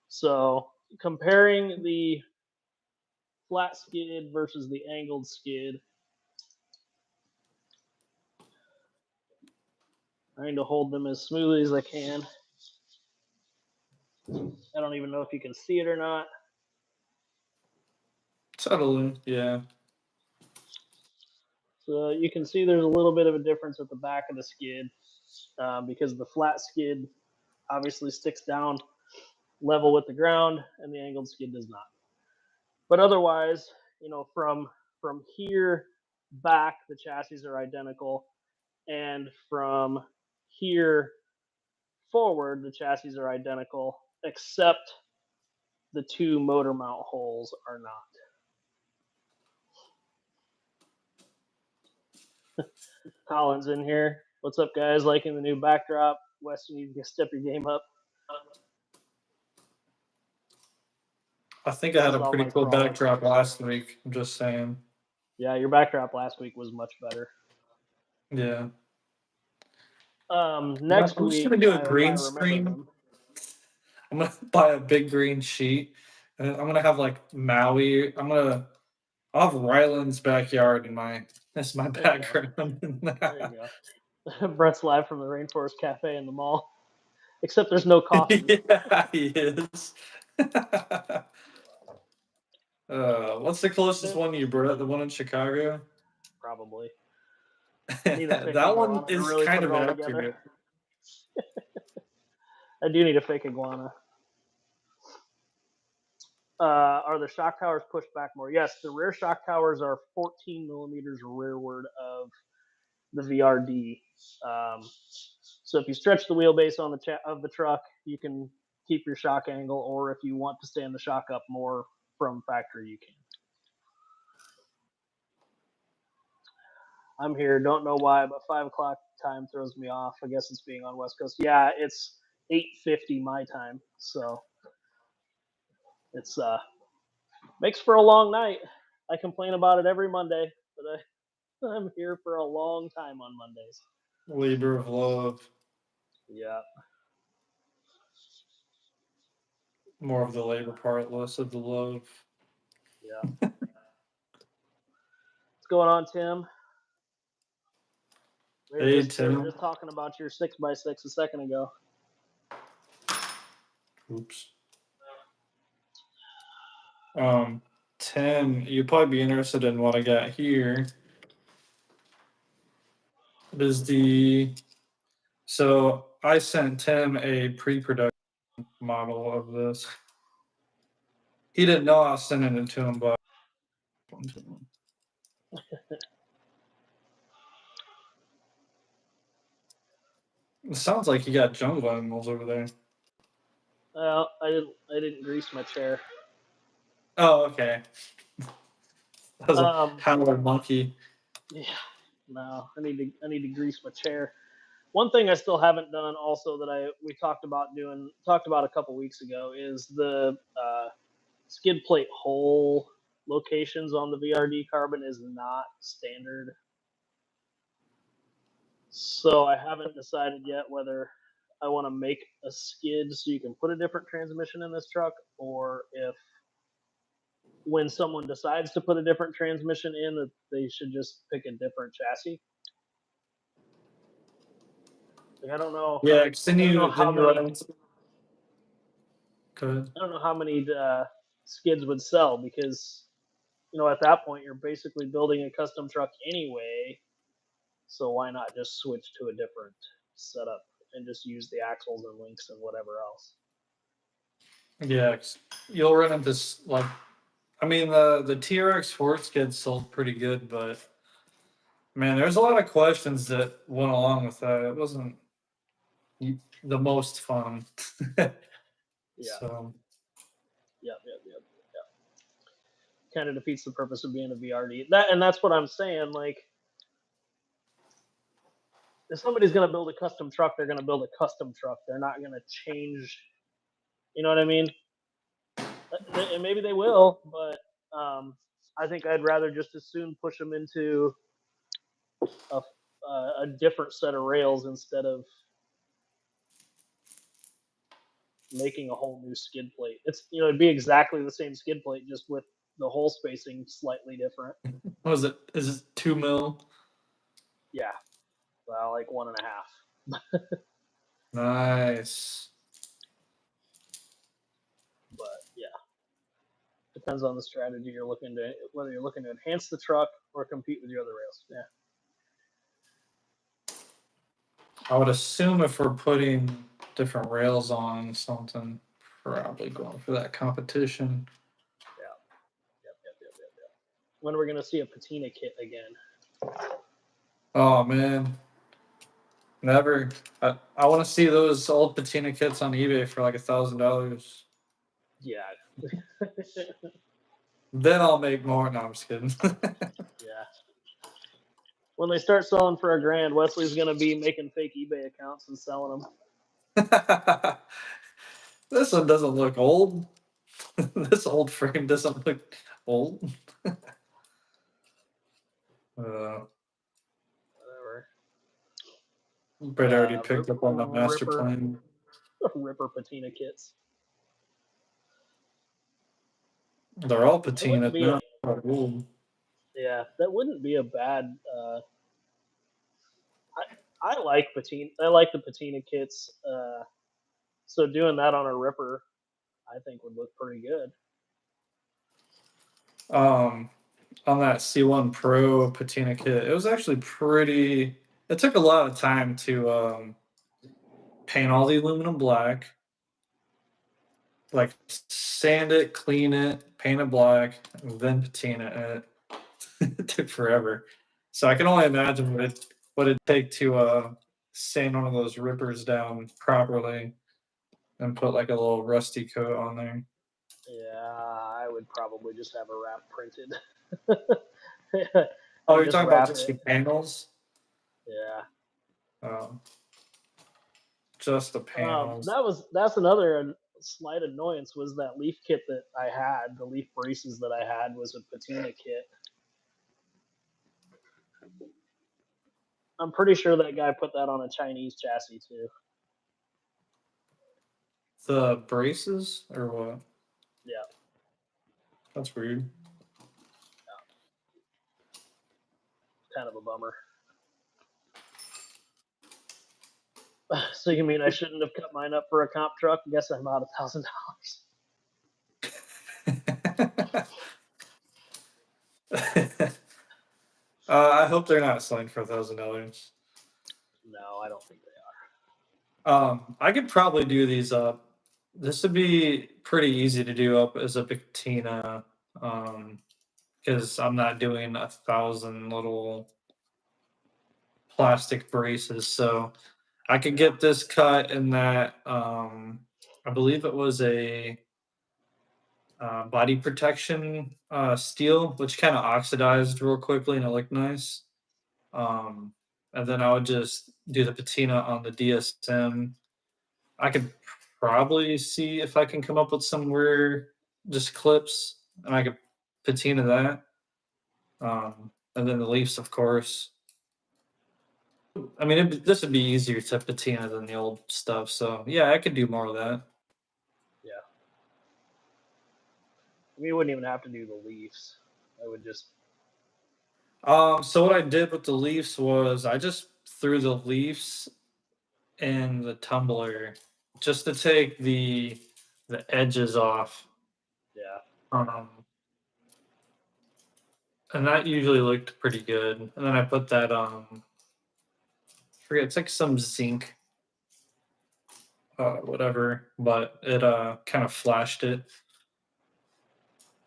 So comparing the flat skid versus the angled skid, trying to hold them as smoothly as I can. I don't even know if you can see it or not. Totally, yeah. So you can see there's a little bit of a difference at the back of the skid because the flat skid obviously sticks down level with the ground and the angled skid does not. But otherwise, from here back, the chassis are identical, and from here forward, the chassis are identical, except the two motor mount holes are not. Colin's in here. What's up, guys? Liking the new backdrop? Weston, you need to step your game up. I think I This had is a all pretty my cool crawler backdrop content. last week. I'm just saying. Yeah, your backdrop last week was much better. Yeah. Next I'm just week, gonna do a if I green remember screen. them. I'm gonna buy a big green sheet, and I'm gonna have like Maui. I'll have Ryland's backyard in my as my There you go. background. There you go. Brett's live from the Rainforest Cafe in the mall. Except there's no coffee. Yeah, he is. What's the closest one to you, Brett? The one in Chicago? Probably. I need a fake That one iguana to is really put kind it of all together. accurate. I do need a fake iguana. Are the shock towers pushed back more? Yes, the rear shock towers are 14 millimeters rearward of the VRD. So if you stretch the wheelbase on of the truck, you can keep your shock angle, or if you want to stand the shock up more from factory, you can. I'm here. Don't know why, but 5 o'clock time throws me off. I guess it's being on West Coast. Yeah, it's 8:50 my time, so it's makes for a long night. I complain about it every Monday, but I'm here for a long time on Mondays. Labor of love. Yeah, More of the labor part, less of the love. yeah. What's going on, Tim? Hey, We were Tim. just talking about your 6x6 a second ago. Oops. Tim, you'd probably be interested in what I got here. It is so I sent Tim a pre-production model of this. He didn't know I was sending it to him, but it sounds like you got jungle animals over there. Well, I didn't grease my chair. Oh, okay. That was a Um, howler monkey. yeah, no, I need to grease my chair. One thing I still haven't done, also that we talked about a couple weeks ago, is the skid plate hole locations on the VRD Carbon is not standard. So I haven't decided yet whether I want to make a skid so you can put a different transmission in this truck, or if when someone decides to put a different transmission in, that they should just pick a different chassis. Like, I don't know. Yeah, because then I don't know you how run many. into. Go ahead. I don't know how many skids would sell, because at that point you're basically building a custom truck anyway. So why not just switch to a different setup and just use the axles and links and whatever else? Yeah, 'cause you'll run into like, I mean, the TRX Ford skid sold pretty good, but man, there's a lot of questions that went along with that. It wasn't the most fun. Yeah. So Yep. Kind of defeats the purpose of being a VRD. That's what I'm saying. Like, if somebody's going to build a custom truck, they're going to build a custom truck. They're not going to change. You know what I mean? And maybe they will, but I think I'd rather just as soon push them into a, a different set of rails instead of making a whole new skid plate. It'd be exactly the same skid plate, just with the hole spacing slightly different. what was it? Is it 2 mil? Yeah, well, like 1.5. Nice. But yeah, depends on the strategy you're looking to, whether you're looking to enhance the truck or compete with your other rails. Yeah. I would assume if we're putting different rails on something, probably going for that competition. Yep. When are we going to see a patina kit again? Oh man, never. I want to see those old patina kits on eBay for like $1,000. Yeah. Then I'll make more. No, I'm just kidding. Yeah. When they start selling for $1,000, Wesley's going to be making fake eBay accounts and selling them. This one doesn't look old. This old frame doesn't look old. Whatever. Brett already picked up on the master Ripper plan. Ripper patina kits. They're all That wouldn't patina be a now. Old. Yeah, that wouldn't be a bad. I like patina. I like the patina kits. So doing that on a Ripper, I think would look pretty good. On that C1 Pro patina kit, it was actually pretty. It took a lot of time to paint all the aluminum black, like sand it, clean it, paint it black, and then patina it. It took forever. So I can only imagine what it'd take to sand one of those rippers down properly and put like a little rusty coat on there. Yeah, I would probably just have a wrap printed. Oh, and you're just talking about wrap just it. the panels? Yeah. Just the panels. That's another slight annoyance was that leaf kit that I had. The leaf braces that I had was a Patina kit. I'm pretty sure that guy put that on a Chinese chassis too. The braces or what? Yeah. That's weird. Kind of a bummer. So you mean I shouldn't have cut mine up for a comp truck? I guess I'm out $1,000. I hope they're not selling for $1,000. No, I don't think they I could probably do these up. This would be pretty easy to do up as a Patina, because I'm not doing 1,000 little plastic braces. So I could get this cut in that. I believe it was a body protection steel, which kind of oxidized real quickly and it looked nice. And then I would just do the patina on the DSM. I could probably see if I can come up with some rear just clips, and I could patina that. And then the leaves, of course. I mean, this would be easier to patina than the old stuff. So yeah, I could do more of that. Yeah. I mean, you wouldn't even have to do the leaves. I would just. So what I did with the leaves was I just threw the leaves in the tumbler just to take the edges off. Yeah. Um, and that usually looked pretty good. And then I put that forget, it's like some zinc, whatever, but it kind of flashed it.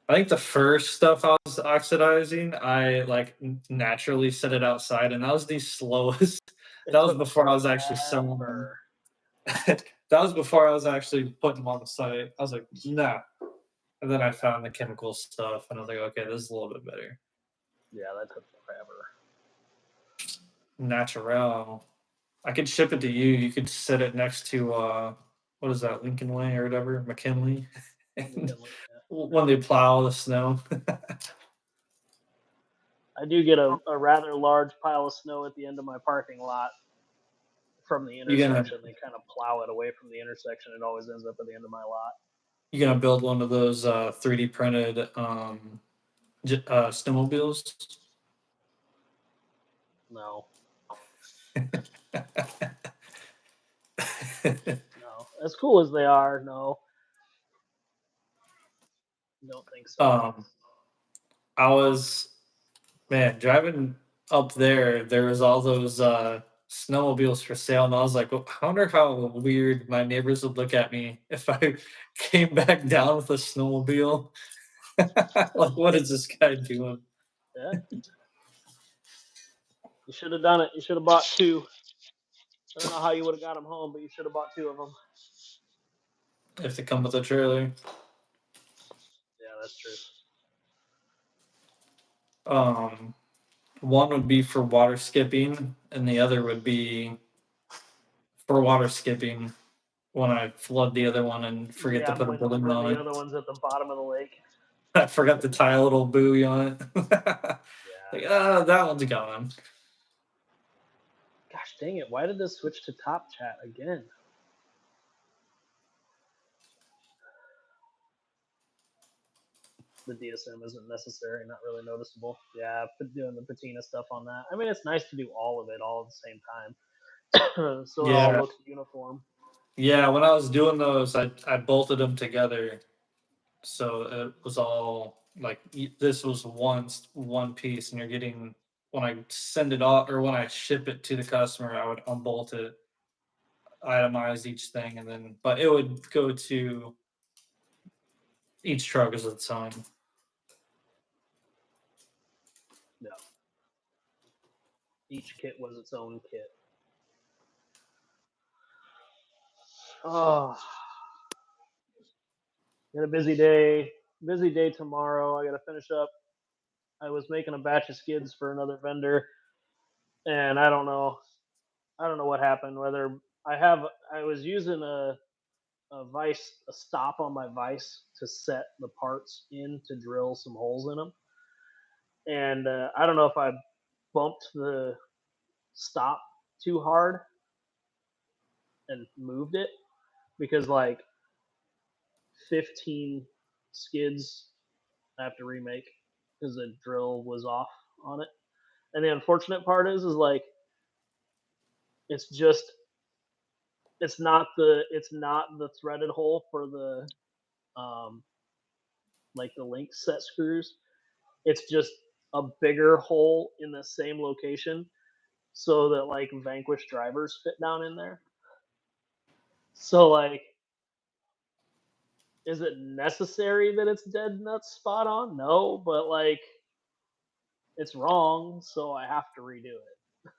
I think the first stuff I was oxidizing, I like naturally set it outside, and that was the slowest. It That was took before I was actually selling them. forever. That was before I was actually putting them on the site. I was like, nah. And then I found the chemical stuff, and I was like, okay, this is a little bit better. Yeah, that took forever. Natural. I could ship it to you. You could set it next to what is that, Lincoln Way or whatever, McKinley. McKinley, yeah. When they plow the snow. I do get a rather large pile of snow at the end of my parking lot from the you gonna intersection. They kind of plow it away from the intersection. It always ends up at the end of my lot. you gonna build one of those 3D printed snowmobiles? No, no. As cool as they are, no. Don't think so. I was, man, driving up there. There was all those snowmobiles for sale, and I was like, well, I wonder how weird my neighbors would look at me if I came back down with a snowmobile. Like, what is this guy doing? Yeah. You should have done it. You should have bought two. I don't know how you would have got them home, but you should have bought two of them. If they come with a trailer. Yeah, that's true. One would be for water skipping, and the other would be for water skipping when I flood the other one and forget to Yeah, put a balloon when on the it. other one's at the bottom of the lake. I forgot to tie a little buoy on it. Yeah. Like, that one's gone. Gosh dang it! Why did this switch to top chat again? The DSM isn't necessary, not really noticeable. Yeah, doing the patina stuff on that. I mean, it's nice to do all of it all at the same time, so it all Yeah, looks uniform. yeah. When I was doing those, I bolted them together, so it was all like this was one piece, and you're getting when I send it off or when I ship it to the customer, I would unbolt it, itemize each thing, and then but it would go to each truck as its own. Yeah, each kit was its own kit. Oh, got a busy day. Busy day tomorrow. I got to finish up I was making a batch of skids for another vendor, and I don't know what happened. Whether I was using a stop on my vise to set the parts in to drill some holes in them, and I don't know if I bumped the stop too hard and moved it because like 15 skids I have to remake because the drill was off on it. And the unfortunate part is like it's just it's not the threaded hole for the um like the link set screws. It's just a bigger hole in the same location so that like Vanquish drivers fit down in there. So like is it necessary that it's dead nuts spot on? No, but like it's wrong, so I have to redo it.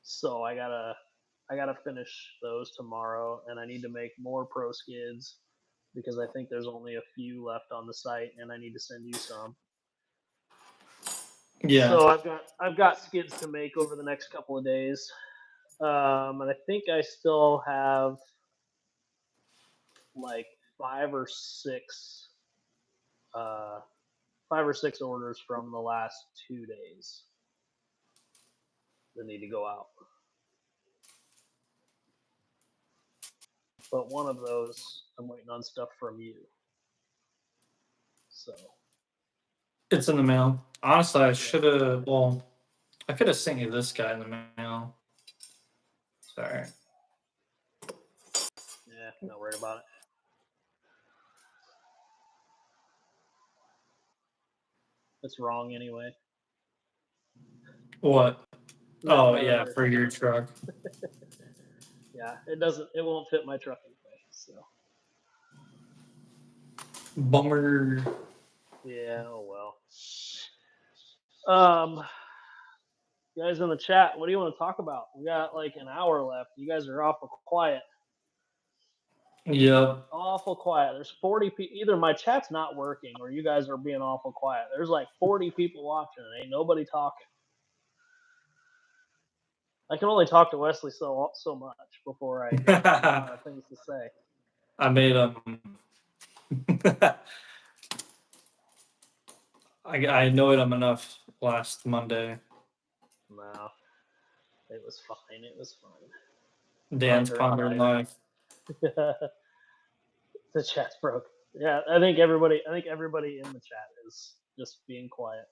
So I gotta finish those tomorrow, and I need to make more pro skids because I think there's only a few left on the site, and I need to send you some. Yeah. So I've got skids to make over the next couple of days, and I think I still have like five or six uh, 5 or 6 orders from the last 2 days that need to go out. But one of those I'm waiting on stuff from you. So It's in the mail. Honestly, I yeah, should have. Well, I could have sent you this guy in the mail. Sorry. not worried about it. It's wrong anyway. What? That Oh none of yeah, it. for your truck. Yeah, it doesn't. It won't fit my truck anyway. So Bummer. yeah. Oh well. Um, guys in the chat, what do you want to talk about? We got like an hour left. You guys are awful quiet. Yep. Awful quiet. There's 40 people. Either my chat's not working or you guys are being awful quiet. There's like 40 people watching and ain't nobody talking. I can only talk to Wesley so much before I run out of things to say. I made I annoyed him enough last Monday. No, it was fine. It was fine. Dan's pondering life. The chat's broke. Yeah, I think everybody in the chat is just being quiet.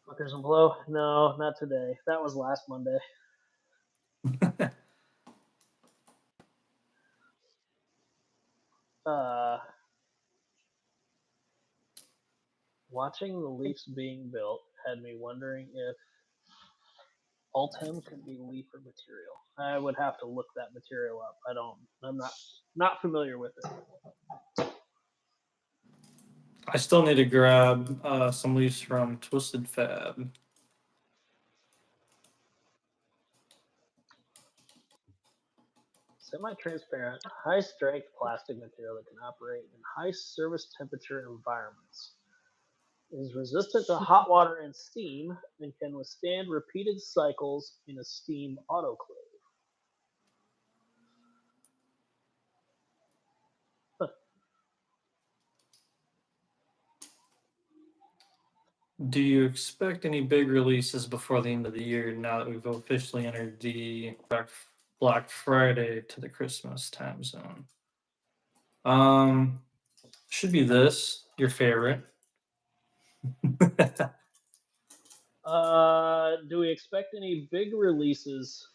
Fuckers and blow? No, not today. That was last Monday. Watching the Leafs being built had me wondering if Altem could be Leafer material. I would have to look that material up. I'm not familiar with it. I still need to grab some leaves from Twisted Fab. Semi-transparent, high-strength plastic material that can operate in high service temperature environments. Is resistant to hot water and steam and can withstand repeated cycles in a steam autoclave. Huh. Do you expect any big releases before the end of the year now that we've officially entered the Black Friday to the Christmas time zone? Should be this, your favorite. Do we expect any big releases?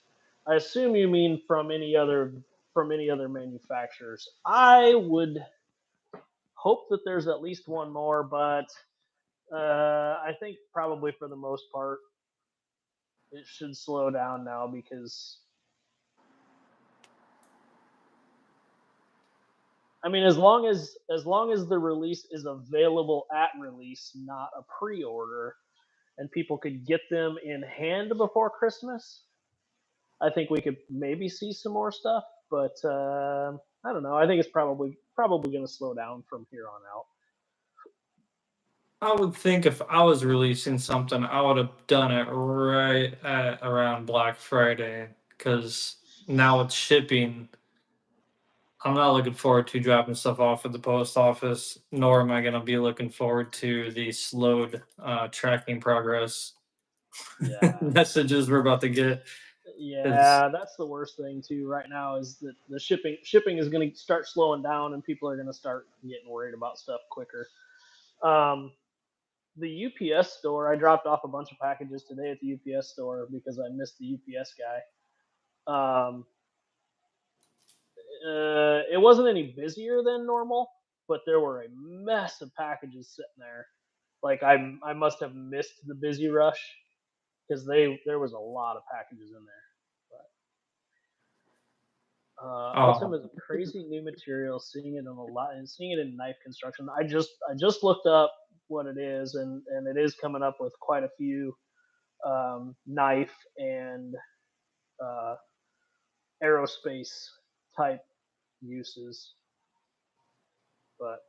I assume you mean from any other manufacturers. I would hope that there's at least one more, but I think probably for the most part it should slow down now because I mean as long as the release is available at release, not a pre-order, and people could get them in hand before Christmas, I think we could maybe see some more stuff, but I don't know. I think it's probably going to slow down from here on out. I would think if I was releasing something, I would have done it right at around Black Friday because now with shipping, I'm not looking forward to dropping stuff off at the post office, nor am I going to be looking forward to the slowed tracking progress Yeah. messages we're about to get. Because Yeah, that's the worst thing too right now is that the shipping is going to start slowing down and people are going to start getting worried about stuff quicker. Um, the UPS store, I dropped off a bunch of packages today at the UPS store because I missed the UPS guy. Um, it wasn't any busier than normal, but there were a mess of packages sitting there. Like I must have missed the busy rush because there was a lot of packages in there. Ultim is a crazy new material. Seeing it in a lot and seeing it in knife construction. I just looked up what it is, and it is coming up with quite a few knife and uh, aerospace type uses. But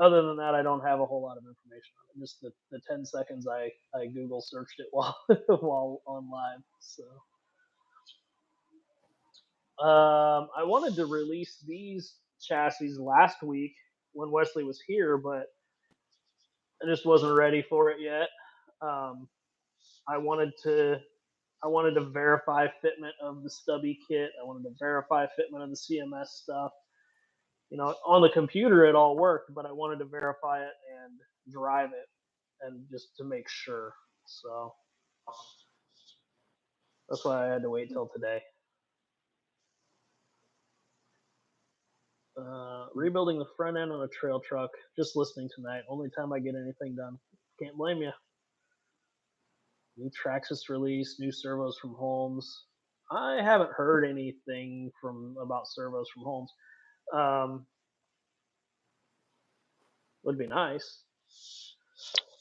other than that, I don't have a whole lot of information on it. Just the 10 seconds I Google searched it while while on live. So I wanted to release these chassis last week when Wesley was here, but I just wasn't ready for it yet. Um, I wanted to I wanted to verify fitment of the stubby kit. I wanted to verify fitment of the CMS stuff. You know, on the computer it all worked, but I wanted to verify it and drive it and just to make sure. So that's why I had to wait till today. Rebuilding the front end on a trail truck. Just listening tonight. Only time I get anything done. Can't blame you. New Traxxas release, new servos from Holmes. I haven't heard anything from about servos from Holmes. Um, would be nice.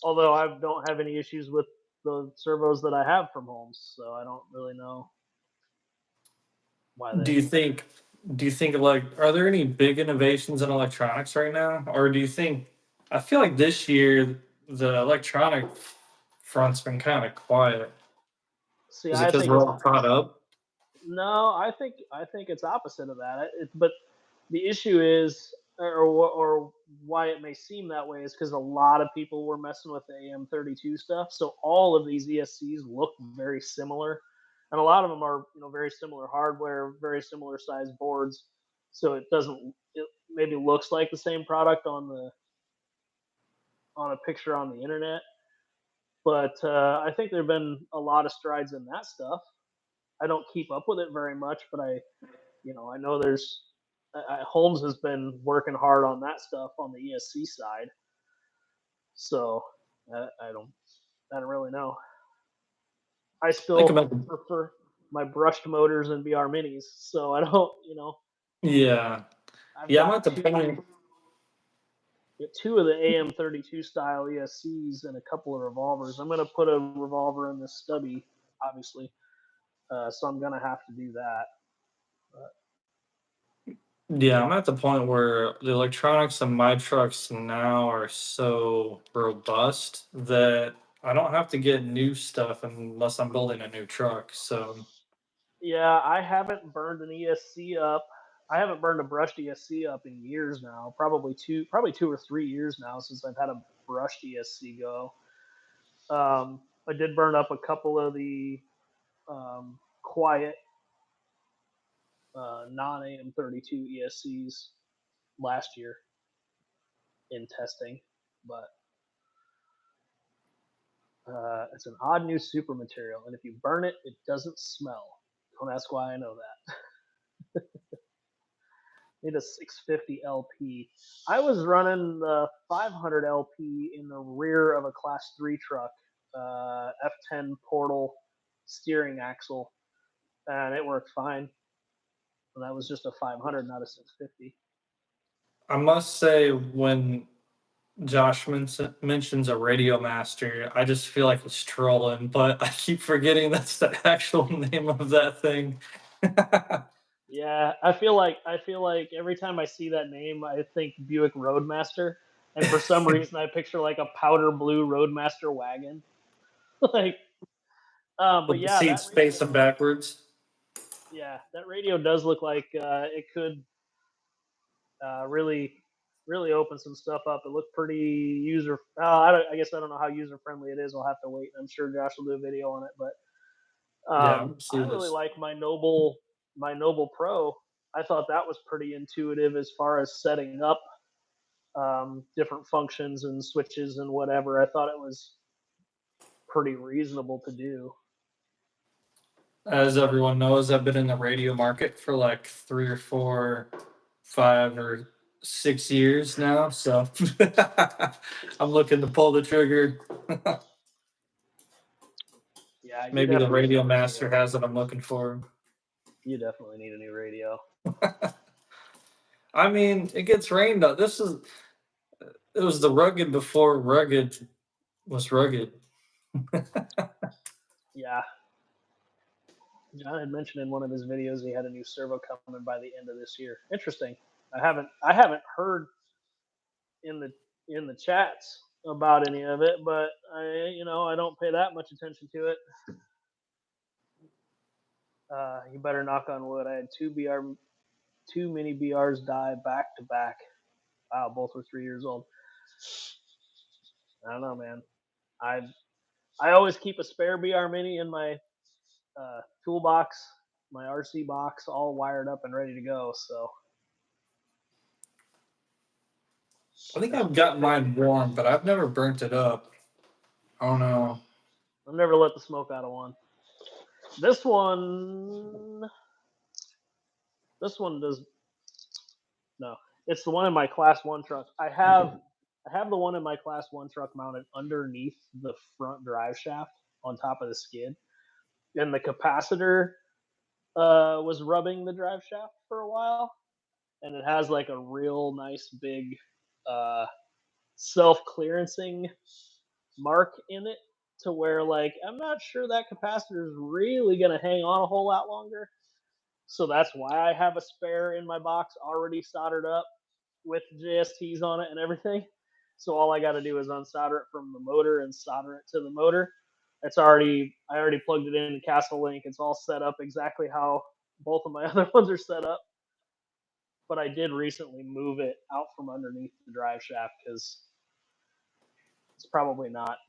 Although I don't have any issues with the servos that I have from Holmes, so I don't really know why do they. you think do you think like are there any big innovations in electronics right now, or do you think I feel like this year the electronic front's been kind of quiet? See, Is it I because think we're it's all caught up? no. I think it's opposite of that. But the issue is, or why it may seem that way, is because a lot of people were messing with the AM32 stuff. So all of these ESCs look very similar, and a lot of them are very similar hardware, very similar size boards. So it doesn't. It maybe looks like the same product on a picture on the internet, but I think there've been a lot of strides in that stuff. I don't keep up with it very much, but I know there's Holmes has been working hard on that stuff on the ESC side. So I don't really know. I Think still about the prefer my brushed motors and BR minis. So I don't, yeah. I've Yeah, I'm got at the point. two of the AM32 style ESCs and a couple of revolvers. I'm gonna put a revolver in this stubby, obviously. So I'm gonna have to do that. But Yeah, I'm at the point where the electronics in my trucks now are so robust that I don't have to get new stuff unless I'm building a new truck. So yeah, I haven't burned an ESC up. I haven't burned a brushed ESC up in years now. Probably 2 or 3 years now since I've had a brushed ESC go. I did burn up a couple of the quiet non AM32 ESCs last year in testing, but it's an odd new super material, and if you burn it, it doesn't smell. Don't ask why I know that. Need a 650 LP. I was running the 500 LP in the rear of a Class 3 truck, F10 portal steering axle, and it worked fine. And that was just a 500, not a 650. I must say, when Josh mentions a Radio Master, I just feel like he's trolling, but I keep forgetting that's the actual name of that thing. Yeah, I feel like every time I see that name, I think Buick Roadmaster. And for some reason, I picture like a powder blue Roadmaster wagon. Like, but With the yeah, seats facing backwards. that radio does look like it could really, really open some stuff up. It looked pretty user. I guess I don't know how user friendly it is. I'll have to wait. I'm sure Josh will do a video on it. But Yeah, see I really this. like my Noble Pro. I thought that was pretty intuitive as far as setting up different functions and switches and whatever. I thought it was pretty reasonable to do. As everyone knows, I've been in the radio market for like 3 or 4, 5 or 6 years now. So I'm looking to pull the trigger. Yeah, you Maybe the definitely need Radio a Master radio. has what I'm looking for. You definitely need a new radio. I mean, it gets rained on. It was the rugged before rugged was rugged. Yeah, John had mentioned in one of his videos he had a new servo coming by the end of this year. Interesting. I haven't heard in the chats about any of it, but I don't pay that much attention to it. You better knock on wood. I had two mini BRs die back to back. Wow, both were 3 years old. I don't know, man. I I always keep a spare BR mini in my toolbox, my RC box, all wired up and ready to go. So I think that I've gotten mine warm, but I've never burnt it up. I don't know. I've never let the smoke out of one. This one, this one does no. It's the one in my class one truck. I have the one in my class one truck mounted underneath the front drive shaft on top of the skid, and the capacitor was rubbing the drive shaft for a while, and it has like a real nice big uh, self clearancing mark in it to where like I'm not sure that capacitor is really gonna hang on a whole lot longer. So that's why I have a spare in my box already soldered up with JSTs on it and everything. So all I got to do is unsolder it from the motor and solder it to the motor. I already plugged it in Castle Link. It's all set up exactly how both of my other ones are set up. But I did recently move it out from underneath the drive shaft because it's probably not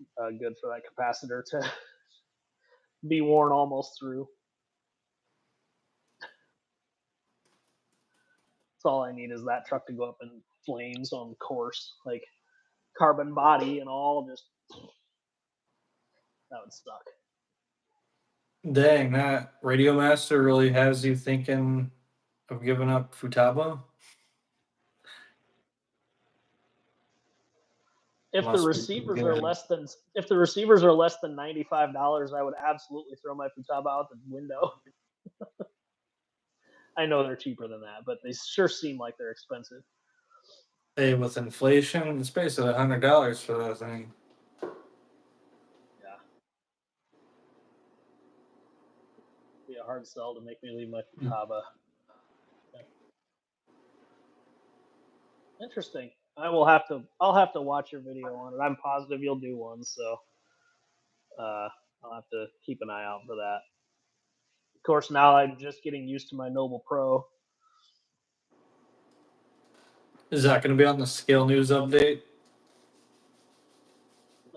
good for that capacitor to be worn almost through. That's all I need is that truck to go up in flames on course, like carbon body and all. Just that would suck. Dang, that Radio Master really has you thinking of giving up Futaba? If the Must be pretty receivers are good. less than if the receivers are less than $95, I would absolutely throw my Futaba out the window. I know they're cheaper than that, but they sure seem like they're expensive. Hey, with inflation, it's basically $100 for that thing. Yeah, be a hard sell to make me leave my Futaba. Yeah. Interesting. I'll have to watch your video on it. I'm positive you'll do one, so I'll have to keep an eye out for that. Of course, now I'm just getting used to my Noble Pro. Is that going to be on the Scale News update?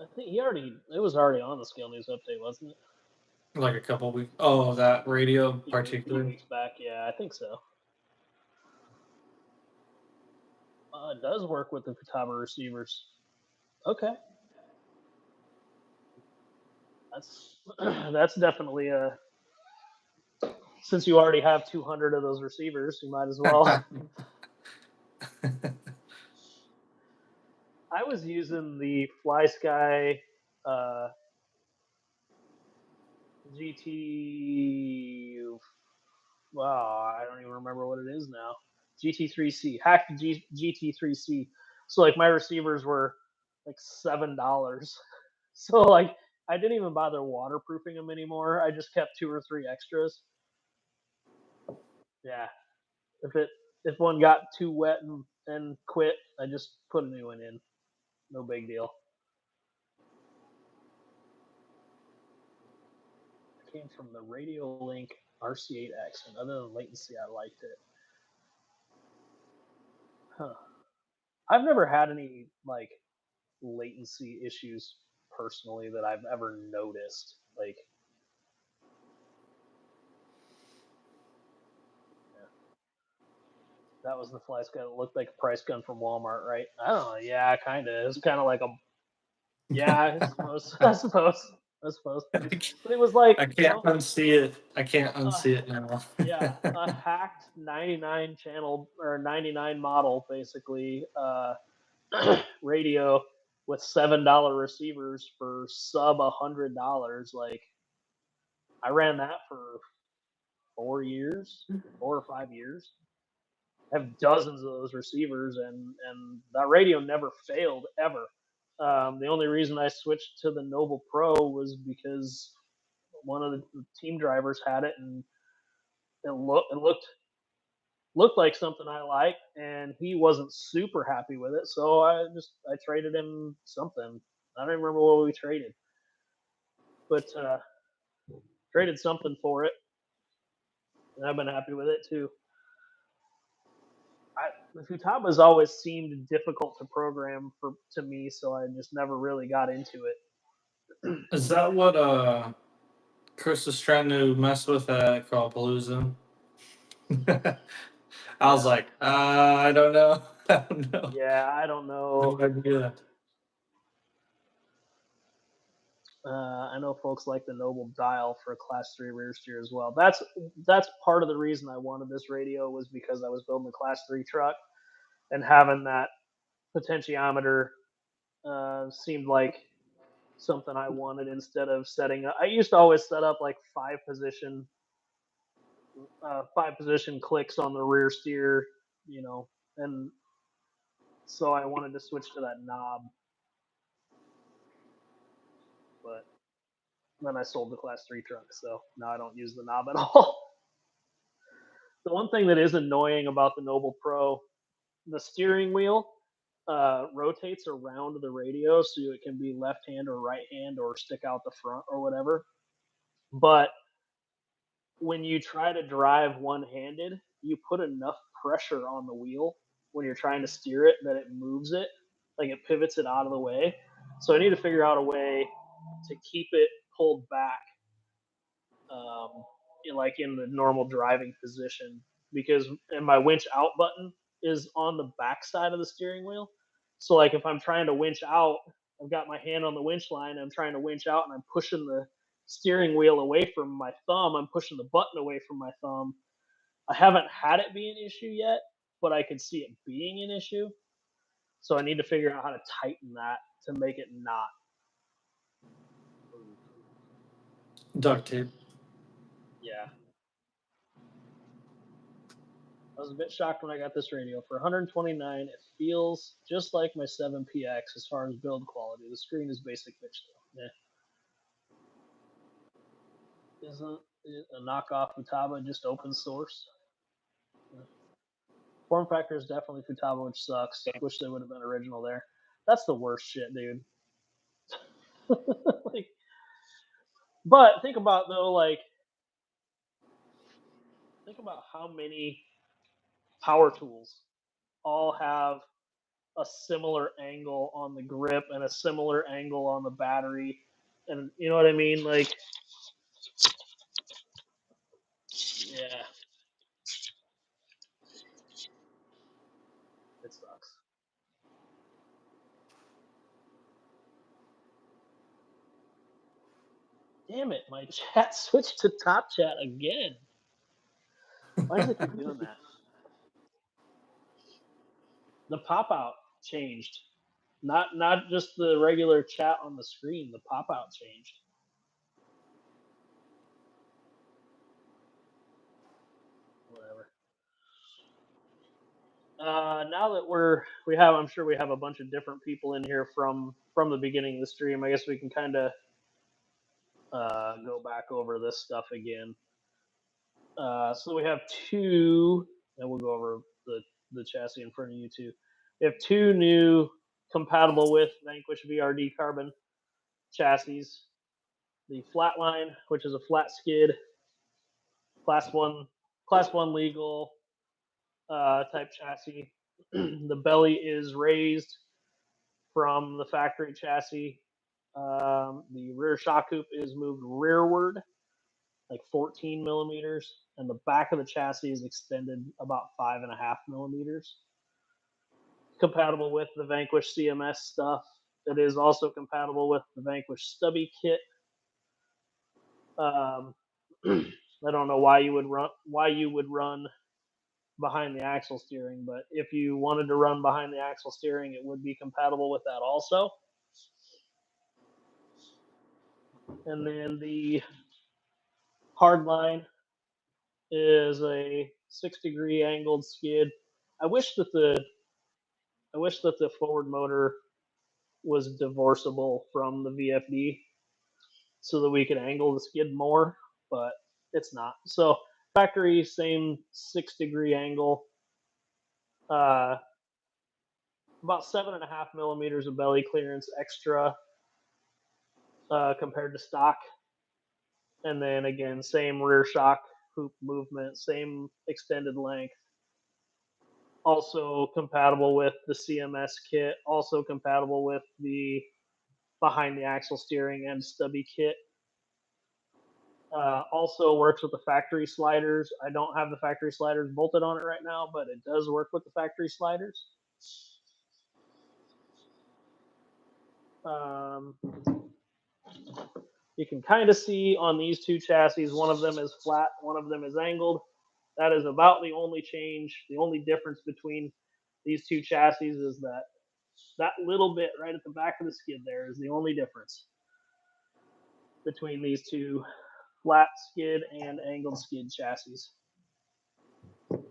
I think it was already on the Scale News update, wasn't it? Like a couple weeks. Oh, that radio Few particular. weeks back, yeah, I think so. It does work with the Futaba receivers. Okay, that's that's definitely a. Since you already have 200 of those receivers, you might as well. I was using the Fly Sky GT. Wow, I don't even remember what it is now. GT3C, hacked GT3C. So like my receivers were like $7. So like I didn't even bother waterproofing them anymore. I just kept 2 or 3 extras. Yeah, if one got too wet and quit, I just put a new one in. no big deal. It came from the Radio Link RC8X, and other than latency, I liked it. Huh. I've never had any like latency issues personally that I've ever noticed. Like, yeah, that was the flight gun that looked like a price gun from Walmart, right? I don't know. Yeah, kind of. It was kind of like a. Yeah, I suppose. I suppose. I suppose. But it was like, I can't unsee it. I can't uh, unsee it now. yeah, a hacked 99 channel or 99 model, basically, radio with $7 receivers for sub $100. Like, I ran that for 4 years, 4 or 5 years. I have dozens of those receivers, and that radio never failed ever. The only reason I switched to the Noble Pro was because one of the team drivers had it, and it looked like something I liked, and he wasn't super happy with it. So I traded him something. I don't even remember what we traded, but traded something for it, and I've been happy with it too. The Futaba's always seemed difficult to program to me, so I just never really got into it. Is that what Chris is trying to mess with at Callpalooza? I was Yeah, like, I don't know. I don't know. yeah, I don't know. No idea. I know folks like the Noble Dial for a Class 3 rear steer as well. That's part of the reason I wanted this radio was because I was building a Class 3 truck, and having that potentiometer seemed like something I wanted instead of setting up. I used to always set up like five position clicks on the rear steer, and so I wanted to switch to that knob, but then I sold the Class 3 truck, so now I don't use the knob at all. The one thing that is annoying about the Noble Pro, the steering wheel rotates around the radio, so it can be left hand or right hand or stick out the front or whatever. But when you try to drive one handed, you put enough pressure on the wheel when you're trying to steer it that it moves it, like it pivots it out of the way. So I need to figure out a way to keep it pulled back, um, in the normal driving position, because and my winch out button is on the back side of the steering wheel. So like if I'm trying to winch out, I've got my hand on the winch line, I'm trying to winch out, and I'm pushing the steering wheel away from my thumb. I'm pushing the button away from my thumb. I haven't had it be an issue yet, but I could see it being an issue. So I need to figure out how to tighten that to make it not move. Duct tape. Yeah. I was a bit shocked when I got this radio. For 129, it feels just like my 7PX as far as build quality. The screen is basic bitch though. Yeah. Isn't it a knockoff Futaba just open source? Yeah. Form factor is definitely Futaba, which sucks. Wish they would have been original there. That's the worst shit, dude. Like, but think about though, like, think about how many power tools all have a similar angle on the grip and a similar angle on the battery, and you know what I mean? Like, yeah, it sucks. Damn it, my chat switched to top chat again. Why does it keep doing that? The pop out changed. Not just the regular chat on the screen, the pop out changed. Whatever. Now that I'm sure we have a bunch of different people in here from the beginning of the stream. I guess we can kind of go back over this stuff again. So we have two, and we'll go over the chassis in front of you too. We have two new compatible with Vanquish VRD Carbon chassis. The Flatline, which is a flat skid, class one legal type chassis. The belly is raised from the factory chassis. The rear shock hoop is moved rearward, like 14 millimeters, and the back of the chassis is extended about 5.5 millimeters. Compatible with the Vanquish CMS stuff. It is also compatible with the Vanquish stubby kit. I don't know why you would run behind the axle steering, but if you wanted to run behind the axle steering, it would be compatible with that also. And then the hardline is a 6-degree angled skid. I wish that the forward motor was divorceable from the VFD so that we could angle the skid more, but it's not. So factory, same 6-degree angle, about 7.5 millimeters of belly clearance extra compared to stock. And then again, same rear shock hoop movement, same extended length. Also compatible with the CMS kit, also compatible with the behind the axle steering and stubby kit. Also works with the factory sliders. I don't have the factory sliders bolted on it right now, but it does work with the factory sliders. You can kind of see on these two chassis, one of them is flat, one of them is angled. That is about the only change, the only difference between these two chassis is that little bit right at the back of the skid there is the only difference between these two flat skid and angled skid chassis. Do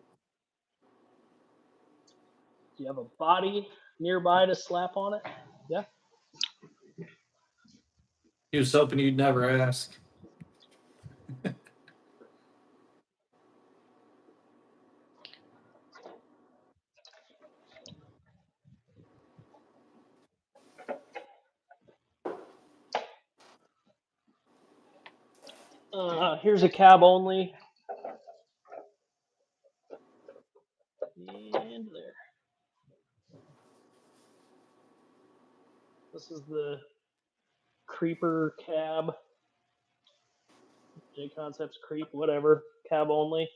you have a body nearby to slap on it? Yeah. He was hoping you'd never ask. Here's a cab only. And there. This is the Creeper cab. J Concepts Creep, whatever. Cab only.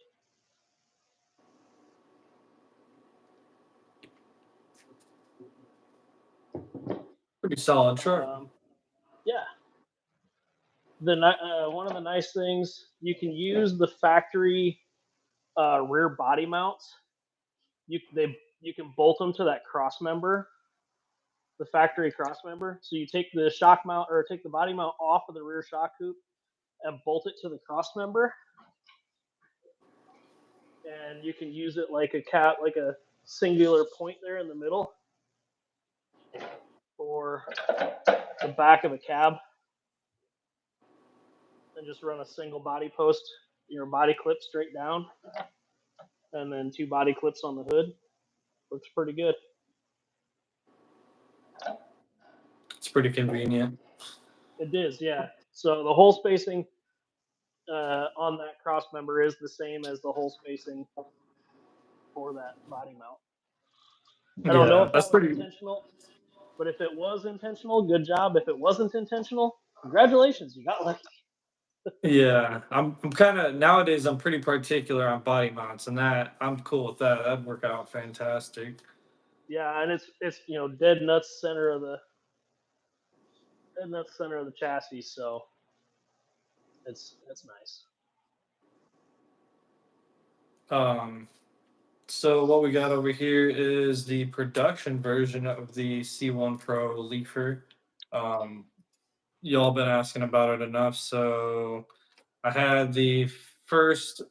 Pretty solid truck. Yeah. One of the nice things, you can use the factory rear body mounts. You can bolt them to that cross member, the factory cross member. So you take the shock mount or take the body mount off of the rear shock hoop and bolt it to the cross member, and you can use it like a singular point there in the middle for the back of a cab, and just run a single body post, your body clip straight down, and then 2 body clips on the hood. Looks pretty good. It's pretty convenient. It is, yeah. So the hole spacing on that cross member is the same as the hole spacing for that body mount. I don't know if that was intentional, but if it was intentional, good job. If it wasn't intentional, congratulations, you got lucky. Yeah, I'm kind of nowadays. I'm pretty particular on body mounts, and that I'm cool with that. That'd work out fantastic. Yeah, and it's dead nuts center of the chassis, so it's nice. So what we got over here is the production version of the C1 Pro leafer. Y'all been asking about it enough, so I had the first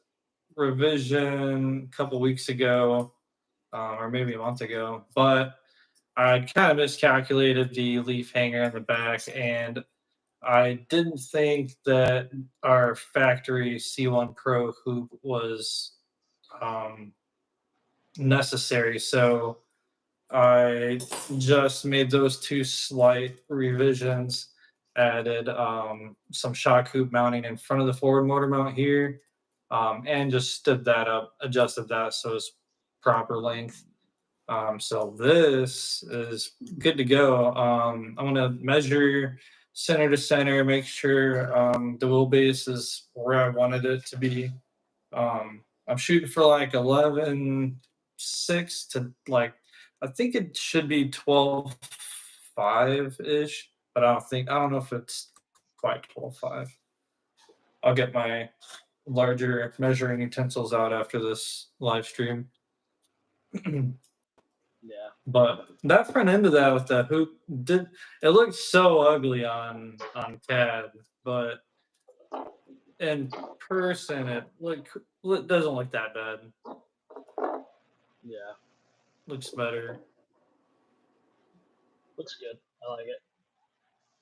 revision a couple weeks ago, or maybe a month ago, but I kind of miscalculated the leaf hanger in the back, and I didn't think that our factory C1 Pro hoop was necessary. So I just made those two slight revisions. Added some shock hoop mounting in front of the forward motor mount here, and just stood that up, adjusted that so it's proper length. So this is good to go. I'm gonna measure center to center, make sure the wheelbase is where I wanted it to be. I'm shooting for like 11.6 to like, I think it should be 12.5 ish, but I don't know if it's quite 12.5. I'll get my larger measuring utensils out after this live stream. Yeah. But that front end of that with that hoop it looked so ugly on CAD, but in person it doesn't look that bad. Yeah. Looks better. Looks good. I like it.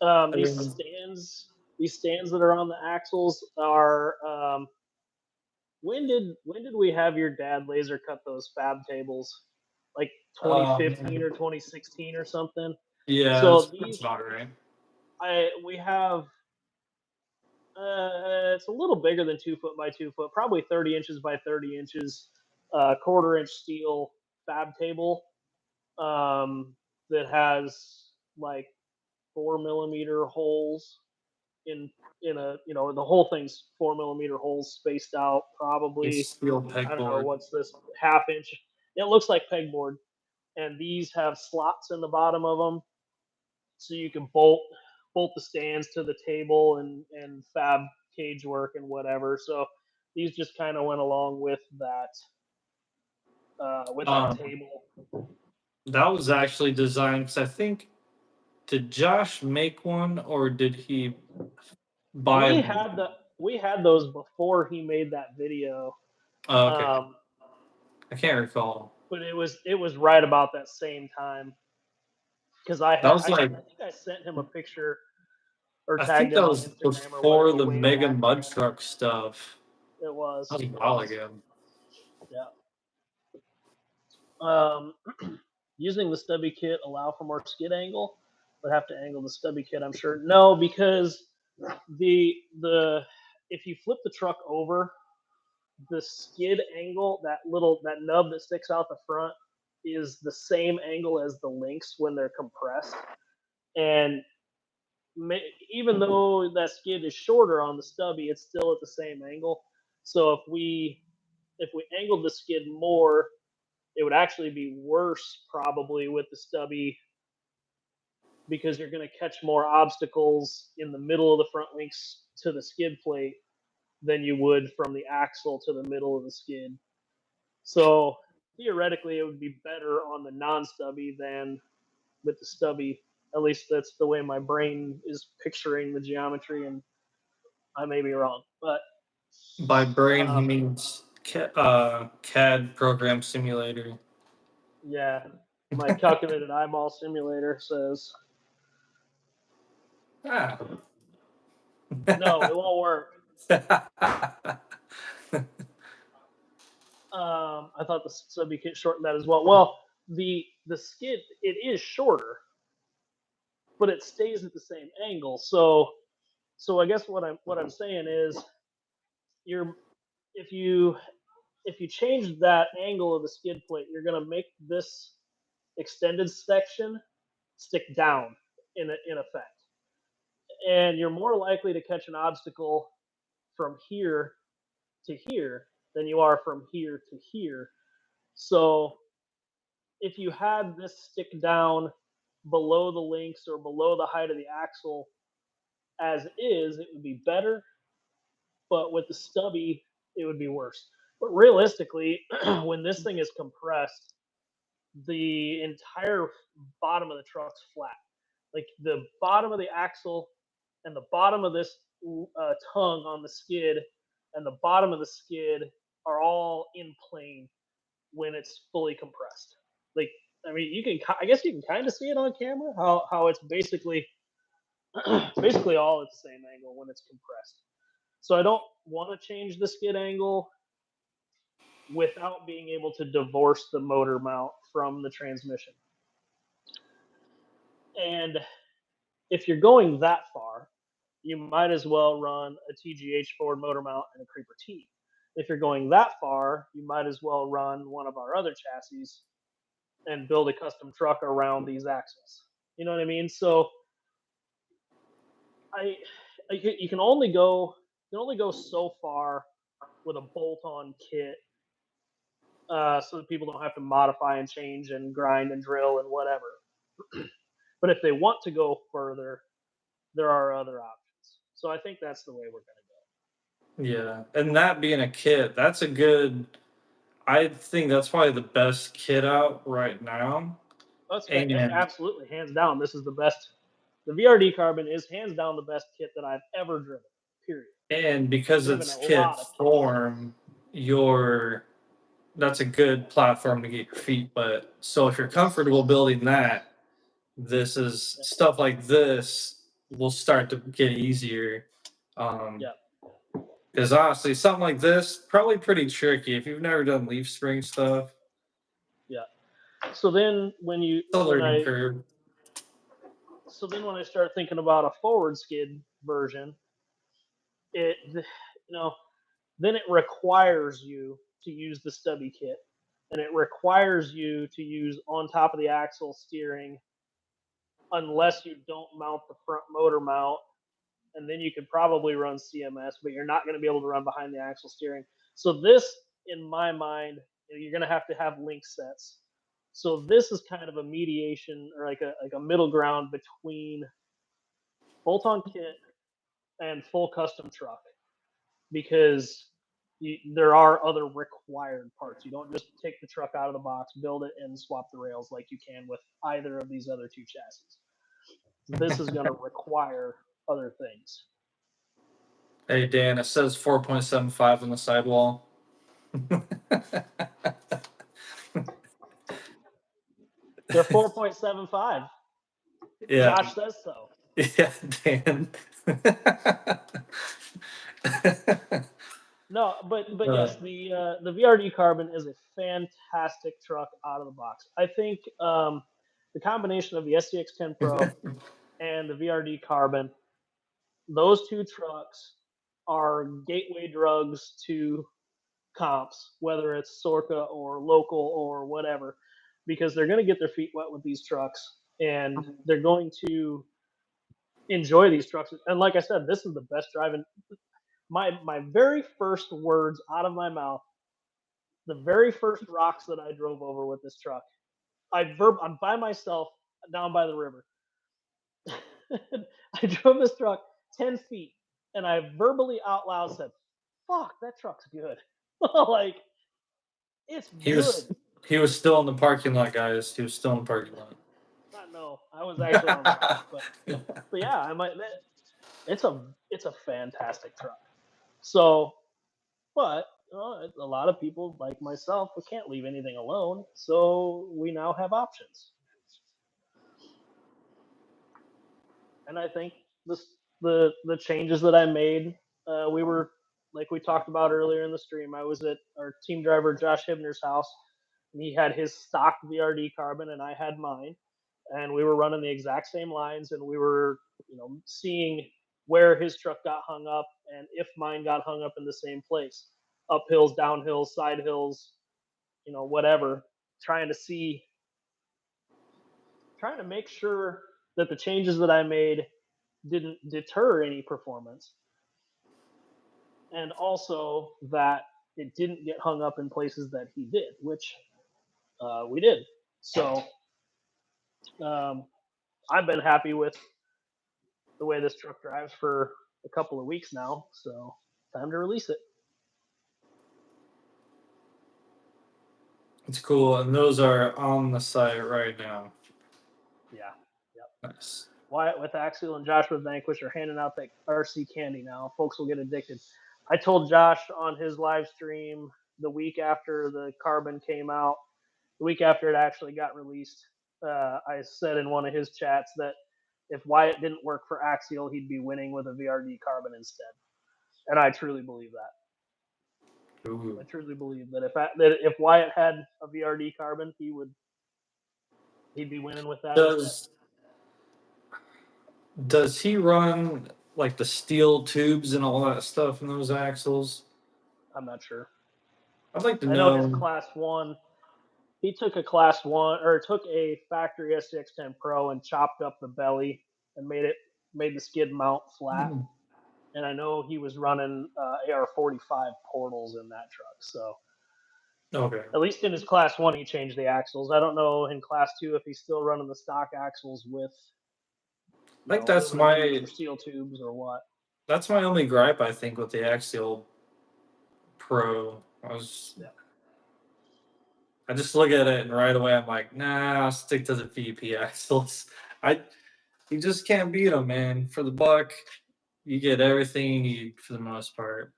I mean, These stands that are on the axles are. When did we have your dad laser cut those fab tables? Like 2015 or 2016 or something. yeah, So that's these about right. we have. It's a little bigger than 2 foot by 2 foot, probably 30 inches by 30 inches, quarter-inch steel fab table that has like 4 millimeter holes in the whole thing's 4 millimeter holes spaced out, It's probably. steel I don't know pegboard. what's this, half inch. It looks like pegboard, and these have slots in the bottom of them, so you can bolt the stands to the table and fab cage work and whatever. So these just kind of went along with that Um, table. that was actually designed because I think, did Josh make one or did he buy We one? had the we had those before he made that video, Oh, okay. um, I can't recall. but it was right about that same time because That was I like, think I sent him a picture or I tagged think him that on was Instagram or before whatever the way mega back mud when. truck stuff. It was. That was a It while was. ago. Yeah. Um, using the stubby kit allow for more skid angle? Would have to angle the stubby kit, I'm sure. No, because the if you flip the truck over, the skid angle, that nub that sticks out the front, is the same angle as the links when they're compressed. And even though that skid is shorter on the stubby, it's still at the same angle. So if we angled the skid more, it would actually be worse probably with the stubby because you're going to catch more obstacles in the middle of the front links to the skid plate than you would from the axle to the middle of the skid. So theoretically, it would be better on the non-stubby than with the stubby. At least that's the way my brain is picturing the geometry, and I may be wrong. But By brain, he um, means CAD program simulator. yeah, my calculated eyeball simulator says Ah. no, it won't work. I thought the stubby kit shortened that as well. Well, the skid, it is shorter, but it stays at the same angle. So I guess what I'm saying is you're if you if you change that angle of the skid plate, you're going to make this extended section stick down in effect, and you're more likely to catch an obstacle from here to here than you are from here to here. So if you had this stick down below the links or below the height of the axle as is, it would be better. But with the stubby, it would be worse. But realistically, when this thing is compressed, the entire bottom of the truck's flat. Like the bottom of the axle and the bottom of this tongue on the skid and the bottom of the skid are all in plane when it's fully compressed. Like, I mean, I guess you can kind of see it on camera how it's basically basically all at the same angle when it's compressed. So I don't want to change the skid angle without being able to divorce the motor mount from the transmission. And if you're going that far, you might as well run a TGH forward motor mount and a Creeper T. If you're going that far, you might as well run one of our other chassis and build a custom truck around these axles. You know what I mean? So I, you can only go so far with a bolt-on kit, so that people don't have to modify and change and grind and drill and whatever. But if they want to go further, there are other options. So I think that's the way we're going to go. Yeah, and that being a kit, that's a good. I think that's probably the best kit out right now. That's And absolutely hands down. This is the best. The VRD Carbon is hands down the best kit that I've ever driven. Period. because Driven it's a kit lot of kits. form, your that's a good platform to get your feet wet. So if you're comfortable building that, this is stuff like this will start to get easier. Yeah. Because honestly, something like this probably pretty tricky if you've never done leaf spring stuff. Yeah. So then It's a learning curve. when I start thinking about a forward skid version, it then it requires you to use the stubby kit, and it requires you to use on top of the axle steering, unless you don't mount the front motor mount, and then you could probably run CMS, but you're not going to be able to run behind the axle steering. So this, in my mind, you're going to have link sets. So this is kind of a mediation, or like a middle ground between bolt-on kit and full custom truck, because there are other required parts. You don't just take the truck out of the box, build it, and swap the rails like you can with either of these other two chassis. This is going to require other things. Hey Dan, it says 4.75 on the sidewall. They're 4.75. Yeah, Josh says so. yeah, Dan. No, but yes, the VRD Carbon is a fantastic truck out of the box. I think the combination of the SCX10 Pro and the VRD Carbon, those two trucks are gateway drugs to comps, whether it's Sorka or local or whatever, because they're going to get their feet wet with these trucks, and they're going to enjoy these trucks. And like I said, this is the best driving. My very first words out of my mouth, the very first rocks that I drove over with this truck, I'm by myself down by the river. I drove this truck 10 feet, and I verbally out loud said, "Fuck, that truck's good." Like, it's he good. was still in the parking lot, guys. He was still in the parking lot. No, I was actually on the track, but yeah, I might. It's a fantastic truck. So, but a lot of people like myself, we can't leave anything alone, so we now have options. And I think the changes that I made, we were, like we talked about earlier in the stream. I was at our team driver Josh Hibner's house, and he had his stock VRD Carbon, and I had mine, and we were running the exact same lines, and we were seeing where his truck got hung up, and if mine got hung up in the same place, up hills, down hills, side hills, whatever, trying to make sure that the changes that I made didn't deter any performance, and also that it didn't get hung up in places that he did, which we did. So um, I've been happy with the way this truck drives for a couple of weeks now. So time to release it. It's cool, and those are on the site right now. Yeah. Yep. Nice. Wyatt with Axial and Josh with Vanquish are handing out that RC candy now. Folks will get addicted. I told Josh on his live stream the week after the Carbon came out, the week after it actually got released, I said in one of his chats that if Wyatt didn't work for Axial, he'd be winning with a VRD Carbon instead. And I truly believe that. Ooh. I truly believe that if Wyatt had a VRD Carbon, he'd be winning with that instead. Does he run like the steel tubes and all that stuff in those axles? I'm not sure. I'd like to I know his know. class one. He took a class one or took a factory SCX10 Pro and chopped up the belly and made the skid mount flat. And I know he was running AR45 portals in that truck. So Okay. at least in his class one, he changed the axles. I don't know in class two if he's still running the stock axles with I think that's aluminum tubes my or steel tubes or what. that's my only gripe. I think with the Axial Pro, Yeah. I just look at it and right away I'm like, nah, I'll stick to the VP axles. I You just can't beat them, man. For the buck, you get everything you need for the most part.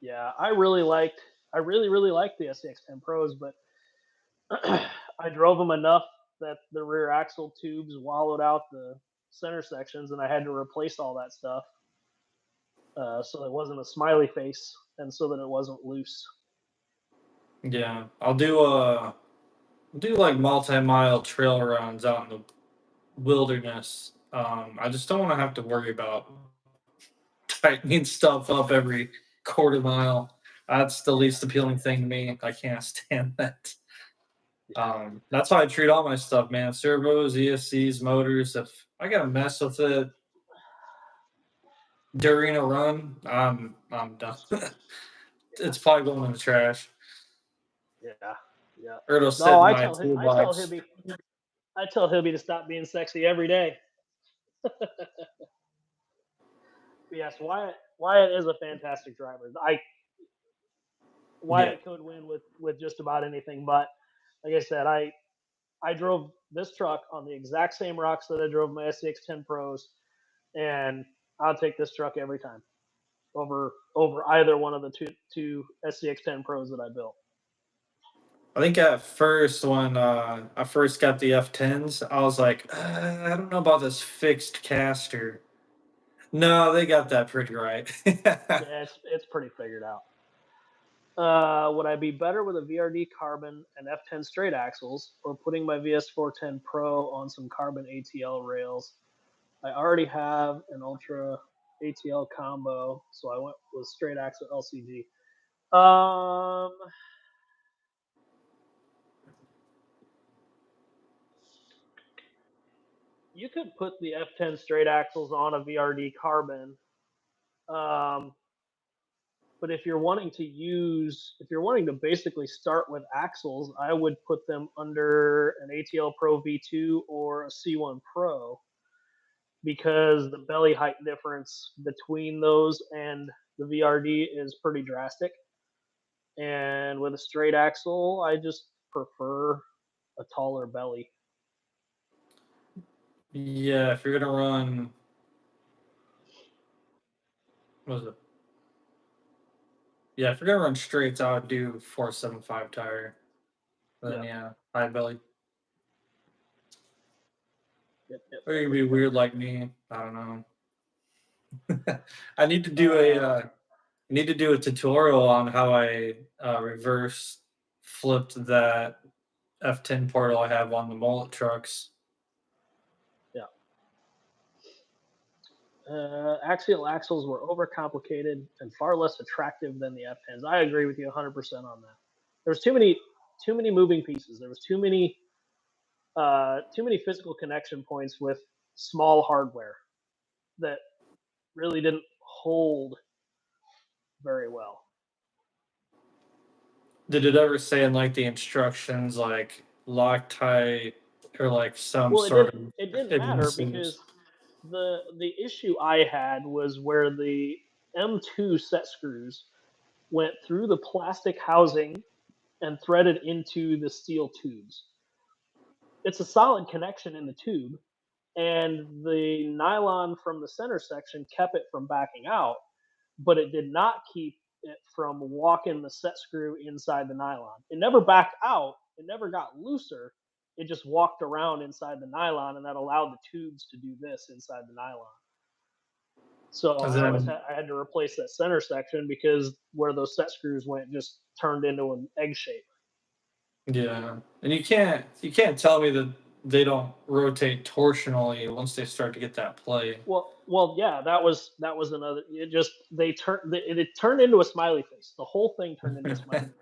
Yeah, I really really liked the SCX10 Pros, but I drove them enough that the rear axle tubes wallowed out the center sections, and I had to replace all that stuff so it wasn't a smiley face and so that it wasn't loose. Yeah, I'll do like multi-mile trail runs out in the wilderness. I just don't want to have to worry about tightening stuff up every quarter mile. That's the least appealing thing to me. I can't stand that. That's how I treat all my stuff, man. Servos, ESCs, motors. If I gotta mess with it during a run, I'm done. It's probably going in the trash, Yeah, yeah. or it'll sit No, in my toolbox. I tell Hibby to stop being sexy every day. But yes, Wyatt is a fantastic driver. Yeah, Wyatt could win with just about anything, but like I said, I drove this truck on the exact same rocks that I drove my SCX10 Pros, and I'll take this truck every time over either one of the two SCX10 Pros that I built. I think at first when I first got the F10s, I was like, I don't know about this fixed caster. No, they got that pretty right. Yeah, it's pretty figured out. Would I be better with a VRD Carbon and F10 straight axles, or putting my VS410 Pro on some carbon ATL rails? I already have an Ultra ATL combo, so I went with straight axle LCG. Um, you could put the F10 straight axles on a VRD Carbon, um, but if you're wanting to basically start with axles, I would put them under an ATL Pro V2 or a C1 Pro because the belly height difference between those and the VRD is pretty drastic. And with a straight axle, I just prefer a taller belly. Yeah, if you're gonna run, what was it? Yeah, if you're gonna run straights, I would do 475 tire. Then Yep. yeah, high belly. Yep. Yep. Or Yep. you can Yep. be Yep. weird like me. I don't know. I need to do Uh, I need to do a tutorial on how I reverse flipped that F10 portal I have on the mullet trucks. yeah. Axial axles were overcomplicated and far less attractive than the F10s. I agree with you 100% on that. There's too many moving pieces. There was too many physical connection points with small hardware that really didn't hold very well. Did it ever say in like the instructions like Loctite or like some Well, sort of it didn't matter adhesives? because the issue I had was where the M2 set screws went through the plastic housing and threaded into the steel tubes. It's a solid connection in the tube, and the nylon from the center section kept it from backing out, but it did not keep it from walking the set screw inside the nylon. It never backed out, it never got looser. It just walked around inside the nylon, and that allowed the tubes to do this inside the nylon. So And then I had to replace that center section because where those set screws went just turned into an egg shape. yeah, and you can't tell me that they don't rotate torsionally once they start to get that play. Well, yeah, that was another. It turned into a smiley face. The whole thing turned into a smiley face.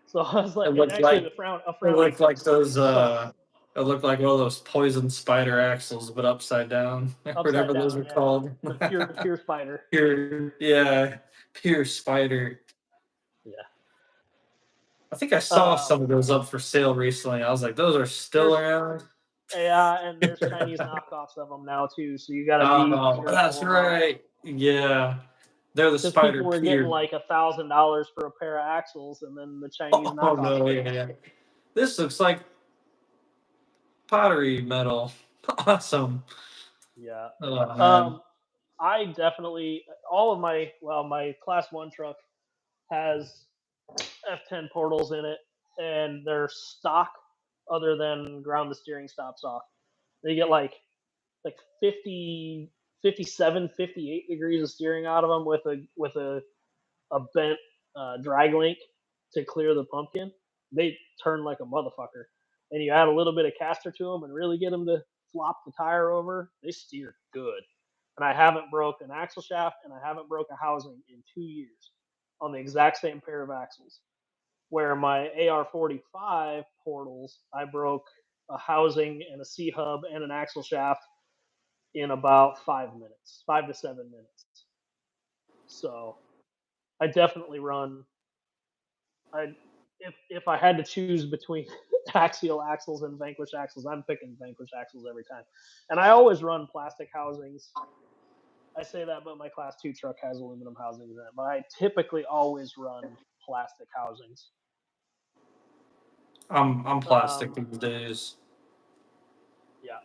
So I was It like, and looked actually, like the frown a it frowny looked like face. those So it looked like one of those poison spider axles, but upside down, whatever upside those down, are yeah, called. the pure spider. Pure spider. Yeah. I think I saw Um, some of those up for sale recently. I was like, those are still there's around. Yeah, and there's Chinese knockoffs of them now too. So you got to be Oh, careful that's of them right. Yeah, they're the because spider people were getting pure. like $1,000 for a pair of axles, and then the Chinese Oh knockoffs no, came yeah, out. yeah. This looks like pottery metal. Awesome. Yeah. Oh man. Um, I definitely all of my class one truck has F10 portals in it, and they're stock. Other than ground the steering stops off, they get like 50, 57, 58 degrees of steering out of them with a bent drag link to clear the pumpkin. They turn like a motherfucker, and you add a little bit of caster to them and really get them to flop the tire over. They steer good, and I haven't broke an axle shaft and I haven't broke a housing in 2 years on the exact same pair of axles. Where my AR45 portals, I broke a housing and a C hub and an axle shaft in about 5 minutes, 5 to 7 minutes. So I definitely run. I if I had to choose between axial axles and Vanquish axles, I'm picking Vanquish axles every time. And I always run plastic housings. I say that, but my Class 2 truck has aluminum housings in it. But I typically always run plastic housings. I'm plastic Um, these days. yeah.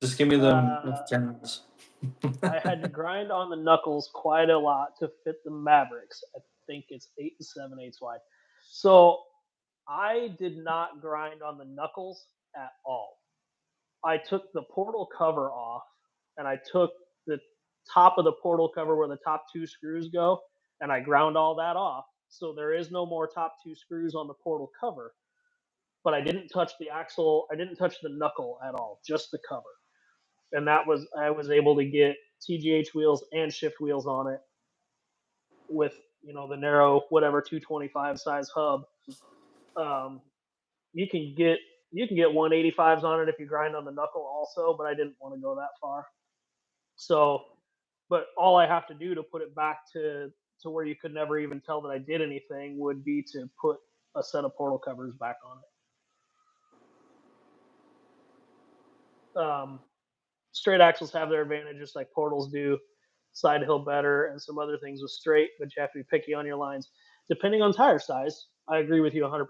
Just give me them Uh, turns. I had to grind on the knuckles quite a lot to fit the Mavericks. I think it's 8 7/8 wide. So I did not grind on the knuckles at all. I took the portal cover off and I took the top of the portal cover where the top two screws go and I ground all that off. So there is no more top two screws on the portal cover, but I didn't touch the axle, I didn't touch the knuckle at all, just the cover. And I was able to get TGH wheels and shift wheels on it with, the narrow whatever 225 size hub. Um, you can get you can get 185s on it if you grind on the knuckle also, but I didn't want to go that far. So, but all I have to do to put it back to where you could never even tell that I did anything would be to put a set of portal covers back on it. Straight axles have their advantages like portals do. Side hill better and some other things with straight, but you have to be picky on your lines. Depending on tire size, I agree with you 100%.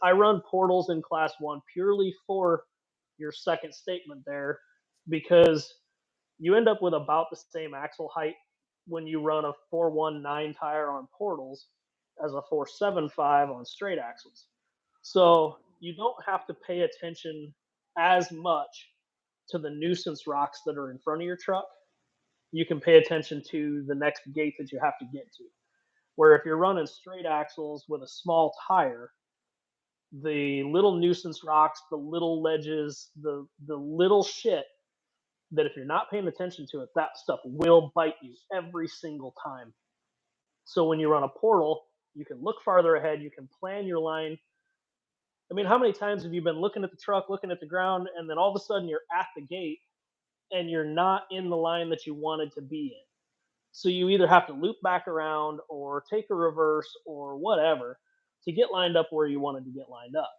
I run portals in class one purely for your second statement there because you end up with about the same axle height when you run a 419 tire on portals as a 475 on straight axles. So you don't have to pay attention as much to the nuisance rocks that are in front of your truck. You can pay attention to the next gate that you have to get to. Where if you're running straight axles with a small tire, the little nuisance rocks, the little ledges, the little shit that if you're not paying attention to it, that stuff will bite you every single time. So when you run a portal, you can look farther ahead, you can plan your line. I mean, how many times have you been looking at the truck, looking at the ground, and then all of a sudden you're at the gate and you're not in the line that you wanted to be in? So you either have to loop back around or take a reverse or whatever to get lined up where you wanted to get lined up.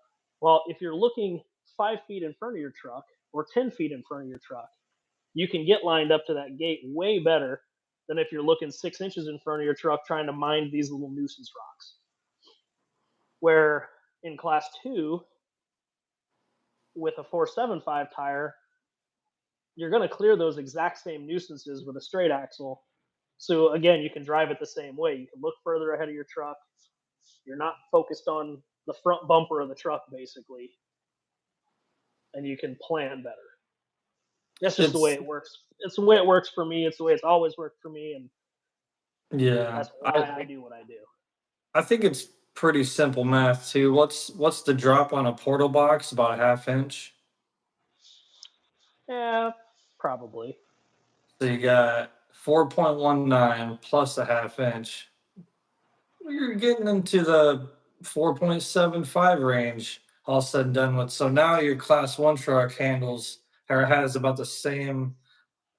Well, if you're looking 5 feet in front of your truck or 10 feet in front of your truck, you can get lined up to that gate way better than if you're looking 6 inches in front of your truck trying to mind these little nuisance rocks. Where in class two, with a 475 tire, you're going to clear those exact same nuisances with a straight axle. So again, you can drive it the same way. You can look further ahead of your truck. You're not focused on the front bumper of the truck, basically, and you can plan better. That's just the way It's it works. It's the way it works for me. It's the way it's always worked for me, and yeah. that's why I do what I do. I think it's pretty simple math too. What's the drop on a portal box? About a half inch. Yeah, probably. So you got 4.19 plus a half inch. You're getting into the 4.75 range, all said and done with. So now your class one truck handles or has about the same,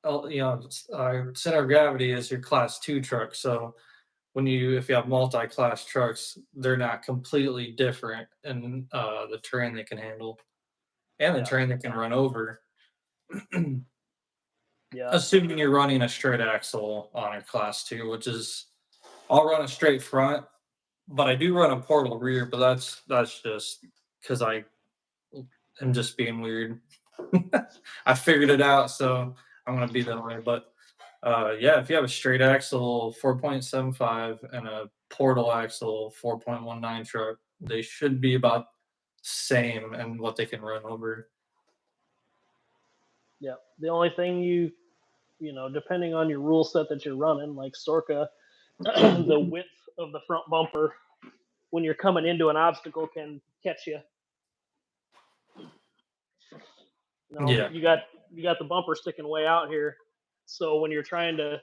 center of gravity as your class two truck. So if you have multi-class trucks, they're not completely different in the terrain they can handle and the Yeah. terrain they can run over. Yeah. Assuming you're running a straight axle on a class two, which is I'll run a straight front, but I do run a portal rear, but that's just because I am just being weird. I figured it out, so I'm gonna be that way. But yeah, if you have a straight axle 4.75 and a portal axle 4.19 truck, they should be about same and what they can run over. Yeah. The only thing depending on your rule set that you're running, like Sorka, the width of the front bumper when you're coming into an obstacle can catch you. Yeah, You got the bumper sticking way out here, so when you're trying to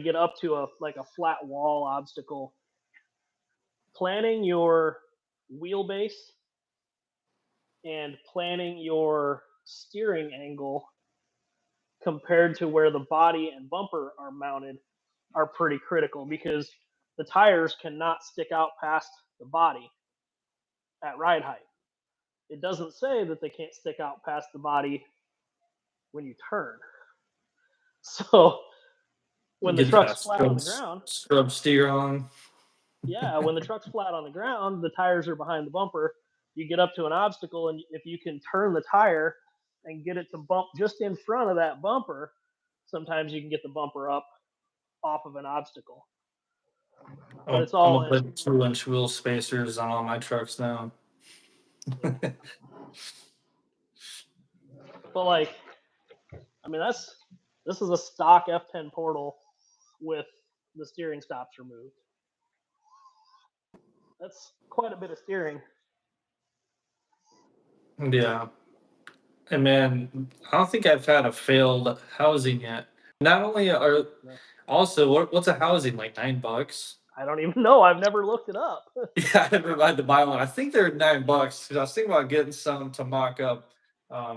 get up to a flat wall obstacle, planning your wheelbase and planning your steering angle compared to where the body and bumper are mounted are pretty critical because the tires cannot stick out past the body at ride height. It doesn't say that they can't stick out past the body when you turn. So when the get truck's that flat on the ground, scrub steer on. yeah, when the truck's flat on the ground, the tires are behind the bumper. You get up to an obstacle, and if you can turn the tire and get it to bump just in front of that bumper, sometimes you can get the bumper up off of an obstacle. But it's I'm all gonna in. put 2-inch wheel spacers on all my trucks now. But this is a stock F10 portal with the steering stops removed. That's quite a bit of steering. Yeah. And man, I don't think I've had a failed housing yet. Not only are No. also what's a housing like $9? I don't even know. I've never looked it up. Yeah, I never had to buy one. I think they're $9 because I was thinking about getting some to mock up,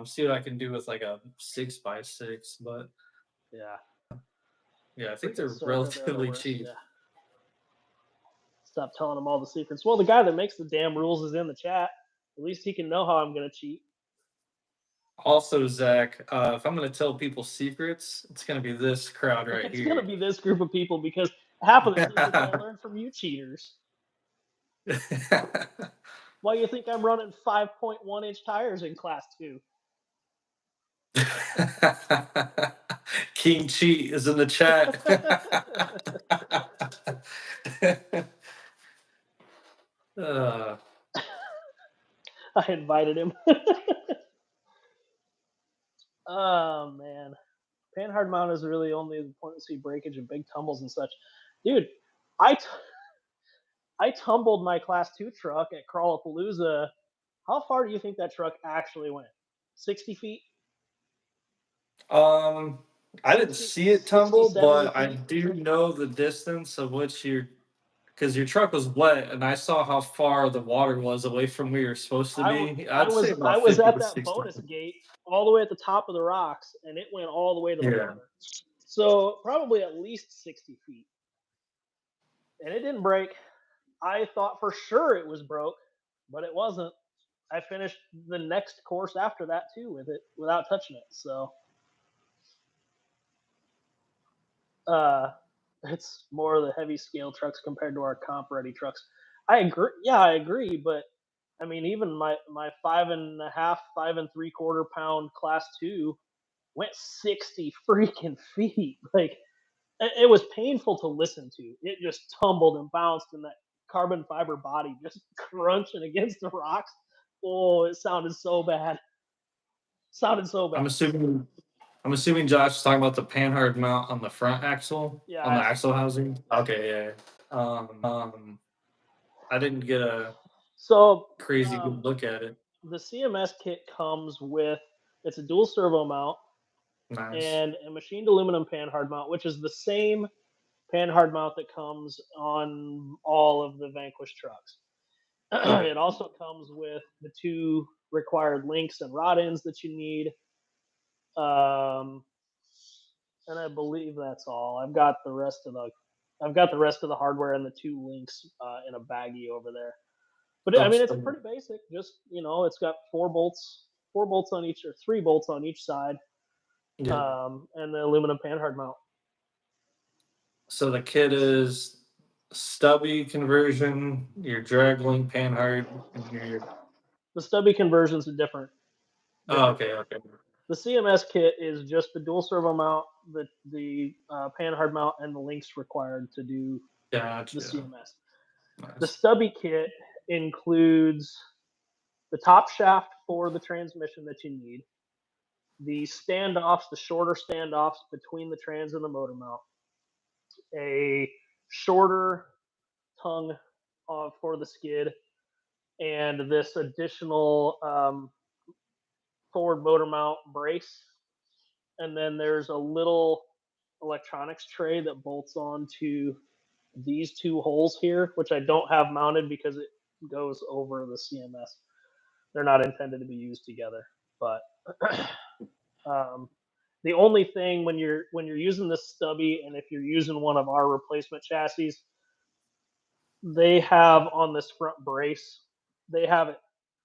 see what I can do with like a 6x6. But Yeah. yeah, I think Freaking they're Sorka, they're the relatively worst. cheap. Yeah. Stop telling them all the secrets. Well, the guy that makes the damn rules is in the chat. At least he can know how I'm going to cheat. Also, Zach, if I'm going to tell people secrets, it's going to be this crowd right It's here. going to be this group of people because half of the secrets I learned from you cheaters. Why do you think I'm running 5.1 inch tires in class 2? King Cheat is in the chat. I invited him. Oh, man. Panhard mount is really only the point to see breakage and big tumbles and such. Dude, I tumbled my class 2 truck at Crawlapalooza. How far do you think that truck actually went? 60 feet? I didn't 60, see it 60, tumble, 70 but I feet? do know the distance of which because your truck was wet, and I saw how far the water was away from where you're supposed to be. I I'd say was about was 50 at to that 60. bonus gate all the way at the top of the rocks, and it went all the way to the Yeah. water. So probably at least 60 feet, and it didn't break. I thought for sure it was broke, but it wasn't. I finished the next course after that too with it without touching it. So uh, it's more of the heavy scale trucks compared to our comp ready trucks. I agree. Yeah, I agree. But I mean, even my 5.5, 5.75 pound class 2 went 60 freaking feet. Like it was painful to listen to. It just tumbled and bounced, and that carbon fiber body just crunching against the rocks. Oh, it sounded so bad. Sounded so bad. I'm assuming Josh is talking about the panhard mount on the front axle, Yeah, on the I axle assume. housing. Okay, yeah. I didn't get a So crazy good look at it. the CMS kit comes with It's a dual servo mount Nice. and a machined aluminum panhard mount, which is the same panhard mount that comes on all of the Vanquish trucks. Okay. It also comes with the 2 required links and rod ends that you need. And I believe that's all. I've got the rest of the hardware and the 2 links in a baggie over there. But I mean, it's pretty basic. Just it's got 4 bolts on each, or 3 bolts on each side, Yeah. and the aluminum panhard mount. So the kit is stubby conversion, your drag link panhard, and your. The stubby conversion's a different Oh, kit. okay. The CMS kit is just the dual servo mount, the panhard mount, and the links required to do the Gotcha. CMS. The Nice. stubby kit includes the top shaft for the transmission that you need, the standoffs, the shorter standoffs between the trans and the motor mount, a shorter tongue for the skid, and this additional forward motor mount brace. And then there's a little electronics tray that bolts onto these 2 holes here, which I don't have mounted because it goes over the CMS. They're not intended to be used together. But the only thing when you're using this stubby, and if you're using one of our replacement chassis, they have on this front brace, they have it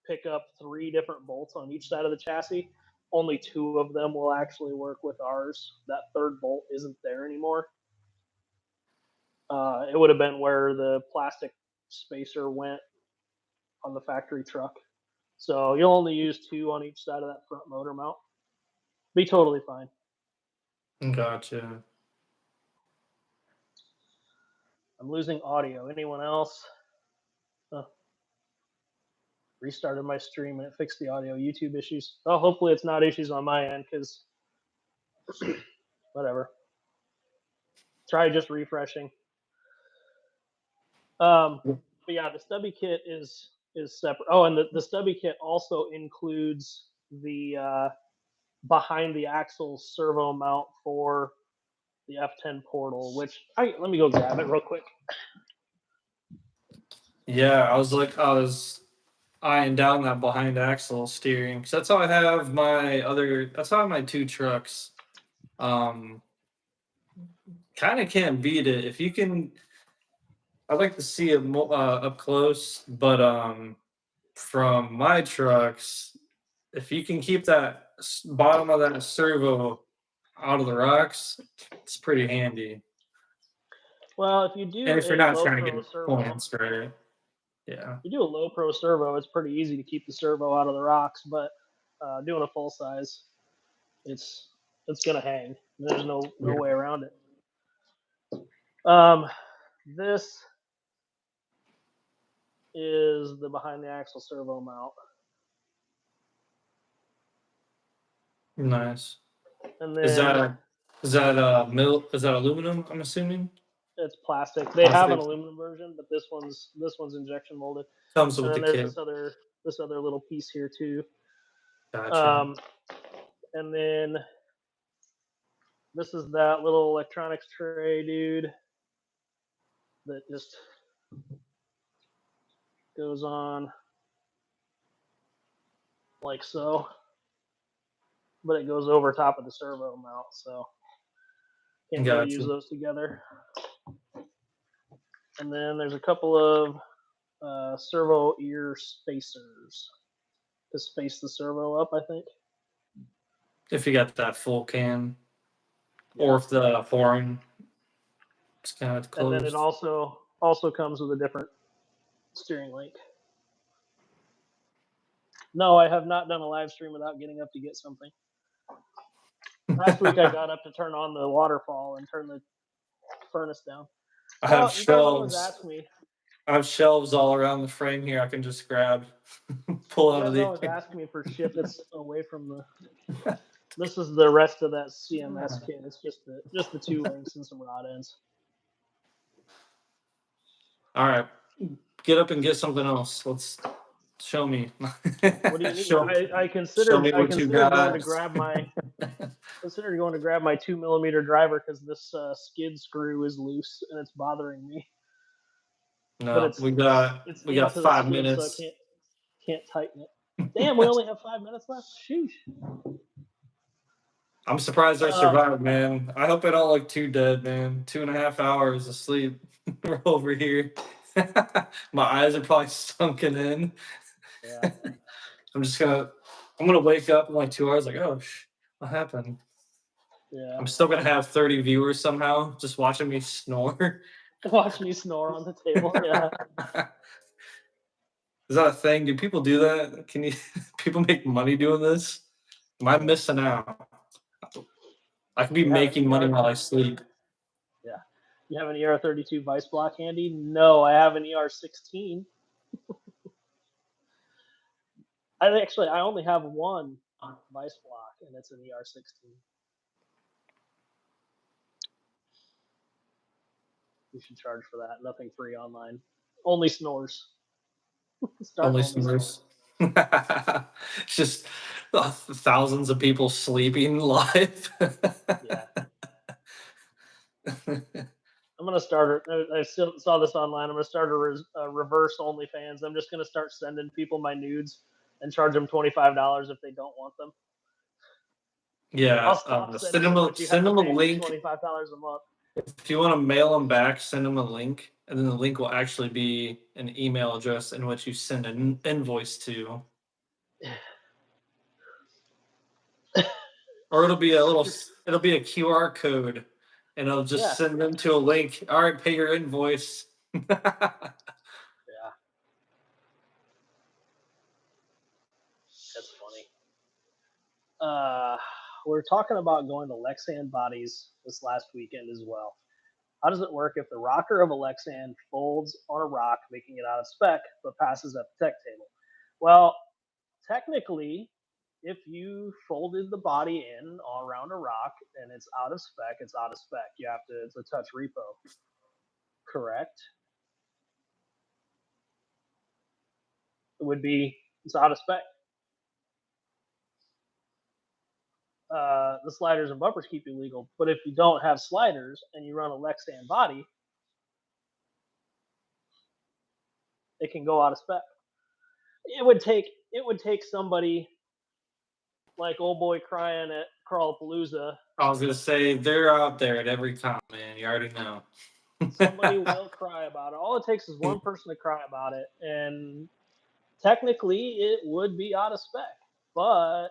pick up 3 different bolts on each side of the chassis. Only 2 of them will actually work with ours. That 3rd bolt isn't there anymore. It would have been where the plastic spacer went on the factory truck. So you'll only use 2 on each side of that front motor mount. Be totally fine. Gotcha. I'm losing audio. Anyone else? Restarted my stream and it fixed the audio YouTube issues. Oh, hopefully it's not issues on my end, because whatever. Try just refreshing. But yeah, the stubby kit is separate. Oh, and the stubby kit also includes the behind the axle servo mount for the F10 portal, which let me go grab it real quick. Yeah, I was eyeing down that behind axle steering, because that's how I have that's how I have my 2 trucks. Kind of can't beat it if you can. I'd like to see it up close, but from my trucks, if you can keep that bottom of that servo out of the rocks, it's pretty handy. Well, if you do And if you're a not low trying to pro get servo, points, right? Yeah. if you do a low pro servo, it's pretty easy to keep the servo out of the rocks. But doing a full size, it's gonna hang. There's no way around it. This is the behind the axle servo mount. Nice. And then Is that aluminum? I'm assuming it's plastic. They have an aluminum version, but this one's injection molded. Comes And with then the there's kit. this other little piece here too. Gotcha. And then this is that little electronics tray, dude, that just goes on like so, but it goes over top of the servo mount, so can't really use those together. And then there's a couple of servo ear spacers to space the servo up, I think. If you got that full can, or if the horn is kind of closed. And then it also comes with a different steering link. No, I have not done a live stream without getting up to get something. Last week I got up to turn on the waterfall and turn the furnace down. I have shelves. Ask me. I have shelves all around the frame here. I can just grab, pull out of the. Always ask me for shit that's away from the. This is the rest of that CMS kit. It's just the 2 links and some rod ends. All right, get up and get something else. Show me. What do you need? I Show considered me what you going to got. grab my 2mm driver because this skid screw is loose and it's bothering me. But No, it's we got into the 5 skid, so I minutes. can't tighten it. Damn, we only have 5 minutes left. Sheesh. I'm surprised I Uh, survived, man. I hope I don't look too dead, man. 2.5 hours of sleep. We're over here. My eyes are probably sunken in. yeah, I'm gonna wake up in like 2 hours, like, oh, what happened? yeah. I'm still gonna have 30 viewers somehow just watching me snore. Watch me snore on the table. Yeah, Is that a thing? Do people do that? Can you people make money doing this? Am I missing out? I could be you have an making money while I sleep. Yeah, you have an ER32 vice block handy? No, I have an ER16. I only have one vice block, and it's an ER16. You should charge for that. Nothing free online. Only snores. Start Only only snores. snores. It's just thousands of people sleeping live. Yeah. I'm gonna start. I still saw this online. I'm gonna start a reverse OnlyFans. I'm just gonna start sending people my nudes and charge them $25 if they don't want them. I'll Yeah, stop sending them, but you have send to them a pay me link. $25 a month. If you want to mail them back, send them a link, and then the link will actually be an email address in which you send an invoice to, or it'll be a QR code, and it'll just Yeah, send them to a link. All right, pay your invoice. yeah, that's funny. We're talking about going to Lexan Bodies this last weekend as well. How does it work if the rocker of a Lexan folds on a rock, making it out of spec, but passes at the tech table? Well, technically, if you folded the body in all around a rock and it's out of spec, it's out of spec. It's a touch repo. Correct? It would be, it's out of spec. The sliders and bumpers keep you legal, but if you don't have sliders and you run a Lexan body, it can go out of spec. It would take somebody like old boy crying at Crawlapalooza. I was gonna say they're out there at every comp, man. You already know. Somebody will cry about it. All it takes is one person to cry about it, and technically it would be out of spec. But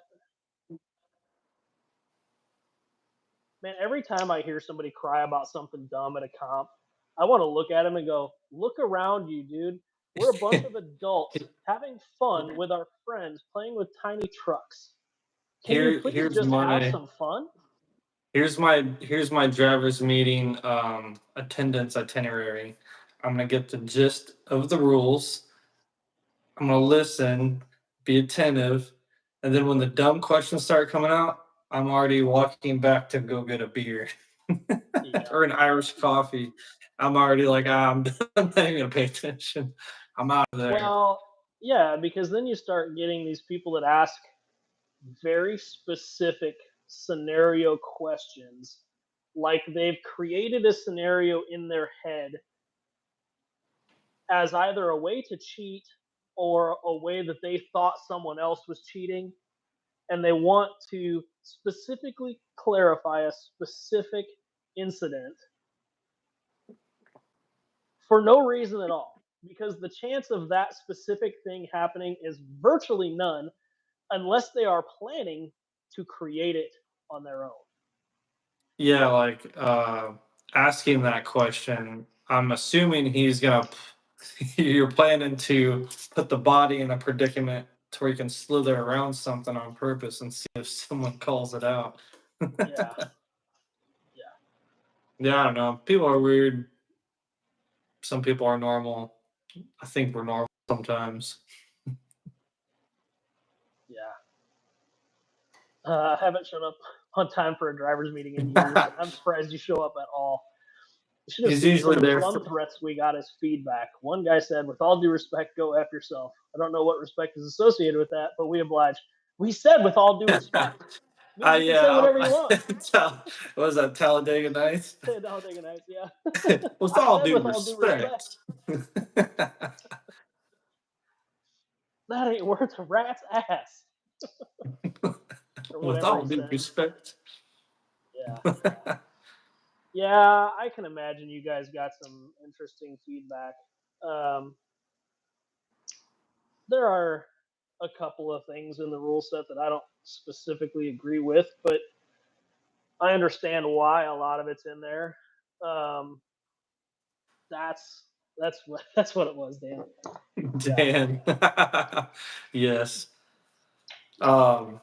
man, every time I hear somebody cry about something dumb at a comp, I want to look at him and go, "Look around you, dude. We're a bunch of adults having fun with our friends playing with tiny trucks. Can you please Here's just have my some fun?" here's my driver's meeting attendance itinerary. I'm gonna get the gist of the rules. I'm gonna listen, be attentive, and then when the dumb questions start coming out, I'm already walking back to go get a beer Yeah. or an Irish coffee. I'm already like, I'm not even gonna pay attention. I'm out of there. Well, yeah, because then you start getting these people that ask very specific scenario questions, like they've created a scenario in their head as either a way to cheat or a way that they thought someone else was cheating, and they want to specifically clarify a specific incident for no reason at all, because the chance of that specific thing happening is virtually none unless they are planning to create it on their own. Yeah, like asking that question, I'm assuming he's gonna you're planning to put the body in a predicament to where you can slither around something on purpose and see if someone calls it out. Yeah, yeah, Yeah, I don't know. People are weird. Some people are normal. I think we're normal sometimes. yeah. I haven't shown up on time for a driver's meeting in years. I'm surprised you show up at all. should have He's seen usually some there. plum threats we got as feedback. One guy said, "With all due respect, go F yourself." I don't know what respect is associated with that, but we oblige. We said, "With all due respect." It means you can say Yeah, whatever you want. what was that, Talladega Nights? Talladega Nights, yeah. With I all said, due "With all due respect." respect. That ain't worth a rat's ass. Or With whatever all he due said. respect. Yeah. Yeah, I can imagine you guys got some interesting feedback. Um, there are a couple of things in the rule set that I don't specifically agree with, but I understand why a lot of it's in there. Um, that's that's what it was, Dan. Dan. Yes. Um,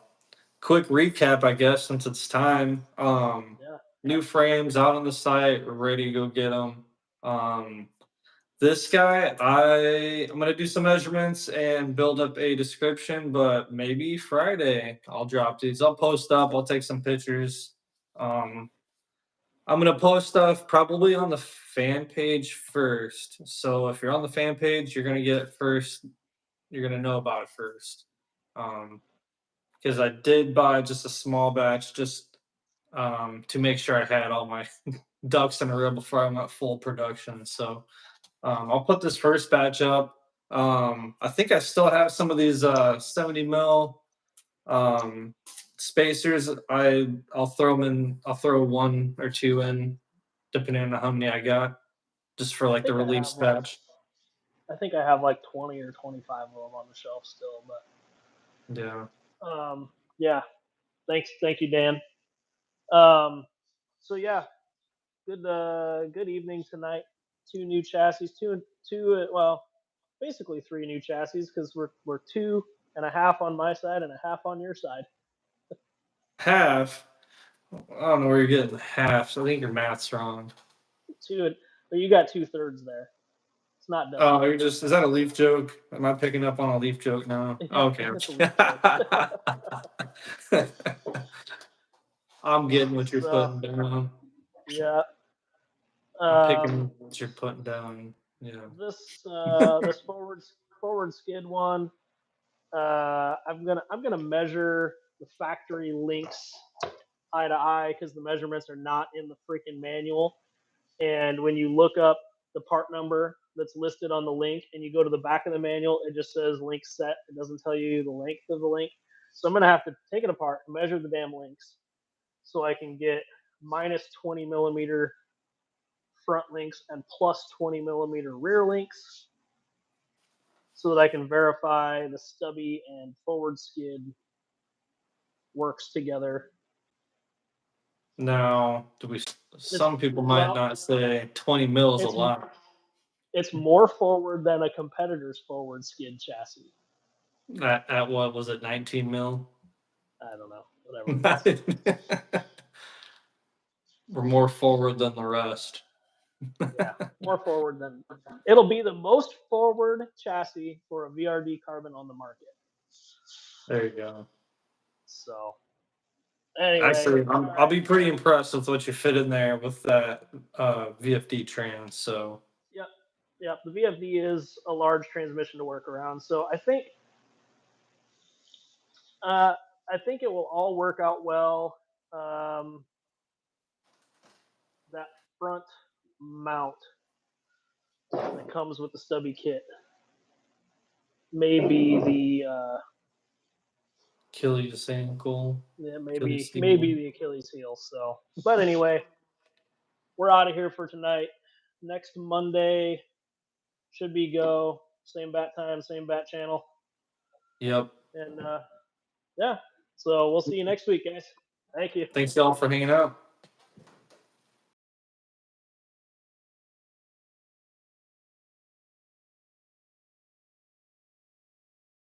quick recap, I guess, since it's time. Yeah. New frames out on the site. We're ready to go get them. This guy, I'm gonna do some measurements and build up a description, but maybe Friday I'll drop these. I'll post up. I'll take some pictures. Um, I'm gonna post stuff probably on the fan page first. So if you're on the fan page, you're gonna get it first. You're gonna know about it first. Because I did buy just a small batch, just to make sure I had all my ducks in a row before I went full production. So I'll put this first batch up. I think I still have some of these 70 mil spacers. I'll throw them in. I'll throw one or two in, depending on how many I got, just for I like the think I release have like batch. I think I have like 20 or 25 of them on the shelf still, Yeah. but yeah. Thank you, Dan. Um, so yeah, good evening tonight. Two new chassis, well, basically three new chassis because we're 2.5 on my side and a half on your side. Half. I don't know where you're getting half. So I think your math's wrong. But you got 2/3 there. It's not done. Oh, you're just, is that a leaf joke? Am I picking up on a leaf joke now? Yeah, Okay. it's a leaf joke. I'm getting what you're So putting down. yeah, I'm picking what you're putting down. Yeah. this forward skid one. I'm gonna measure the factory links eye to eye because the measurements are not in the freaking manual. And when you look up the part number that's listed on the link and you go to the back of the manual, it just says link set. It doesn't tell you the length of the link. So I'm gonna have to take it apart and measure the damn links so I can get minus 20 millimeter front links and plus 20 millimeter rear links so that I can verify the stubby and forward skid works together. Now, some people might Well, not say 20 mil is a it's lot. it's more forward than a competitor's forward skid chassis. At what was it, 19 mil? I don't know, whatever it is. We're more forward than the rest. Yeah, more forward than it'll be the most forward chassis for a VRD Carbon on the market. There you go. So anyway, Actually, I'll be pretty impressed with what you fit in there with that VFD trans. So yep. The VFD is a large transmission to work around. So I think it will all work out well. That front mount that comes with the stubby kit may be the Achilles ankle. yeah, Achilles heel. maybe the Achilles heel. So, but anyway, we're out of here for tonight. Next Monday should be go. Same bat time, same bat channel. Yep. And yeah, so we'll see you next week, guys. Thank you. Thanks y'all for hanging out.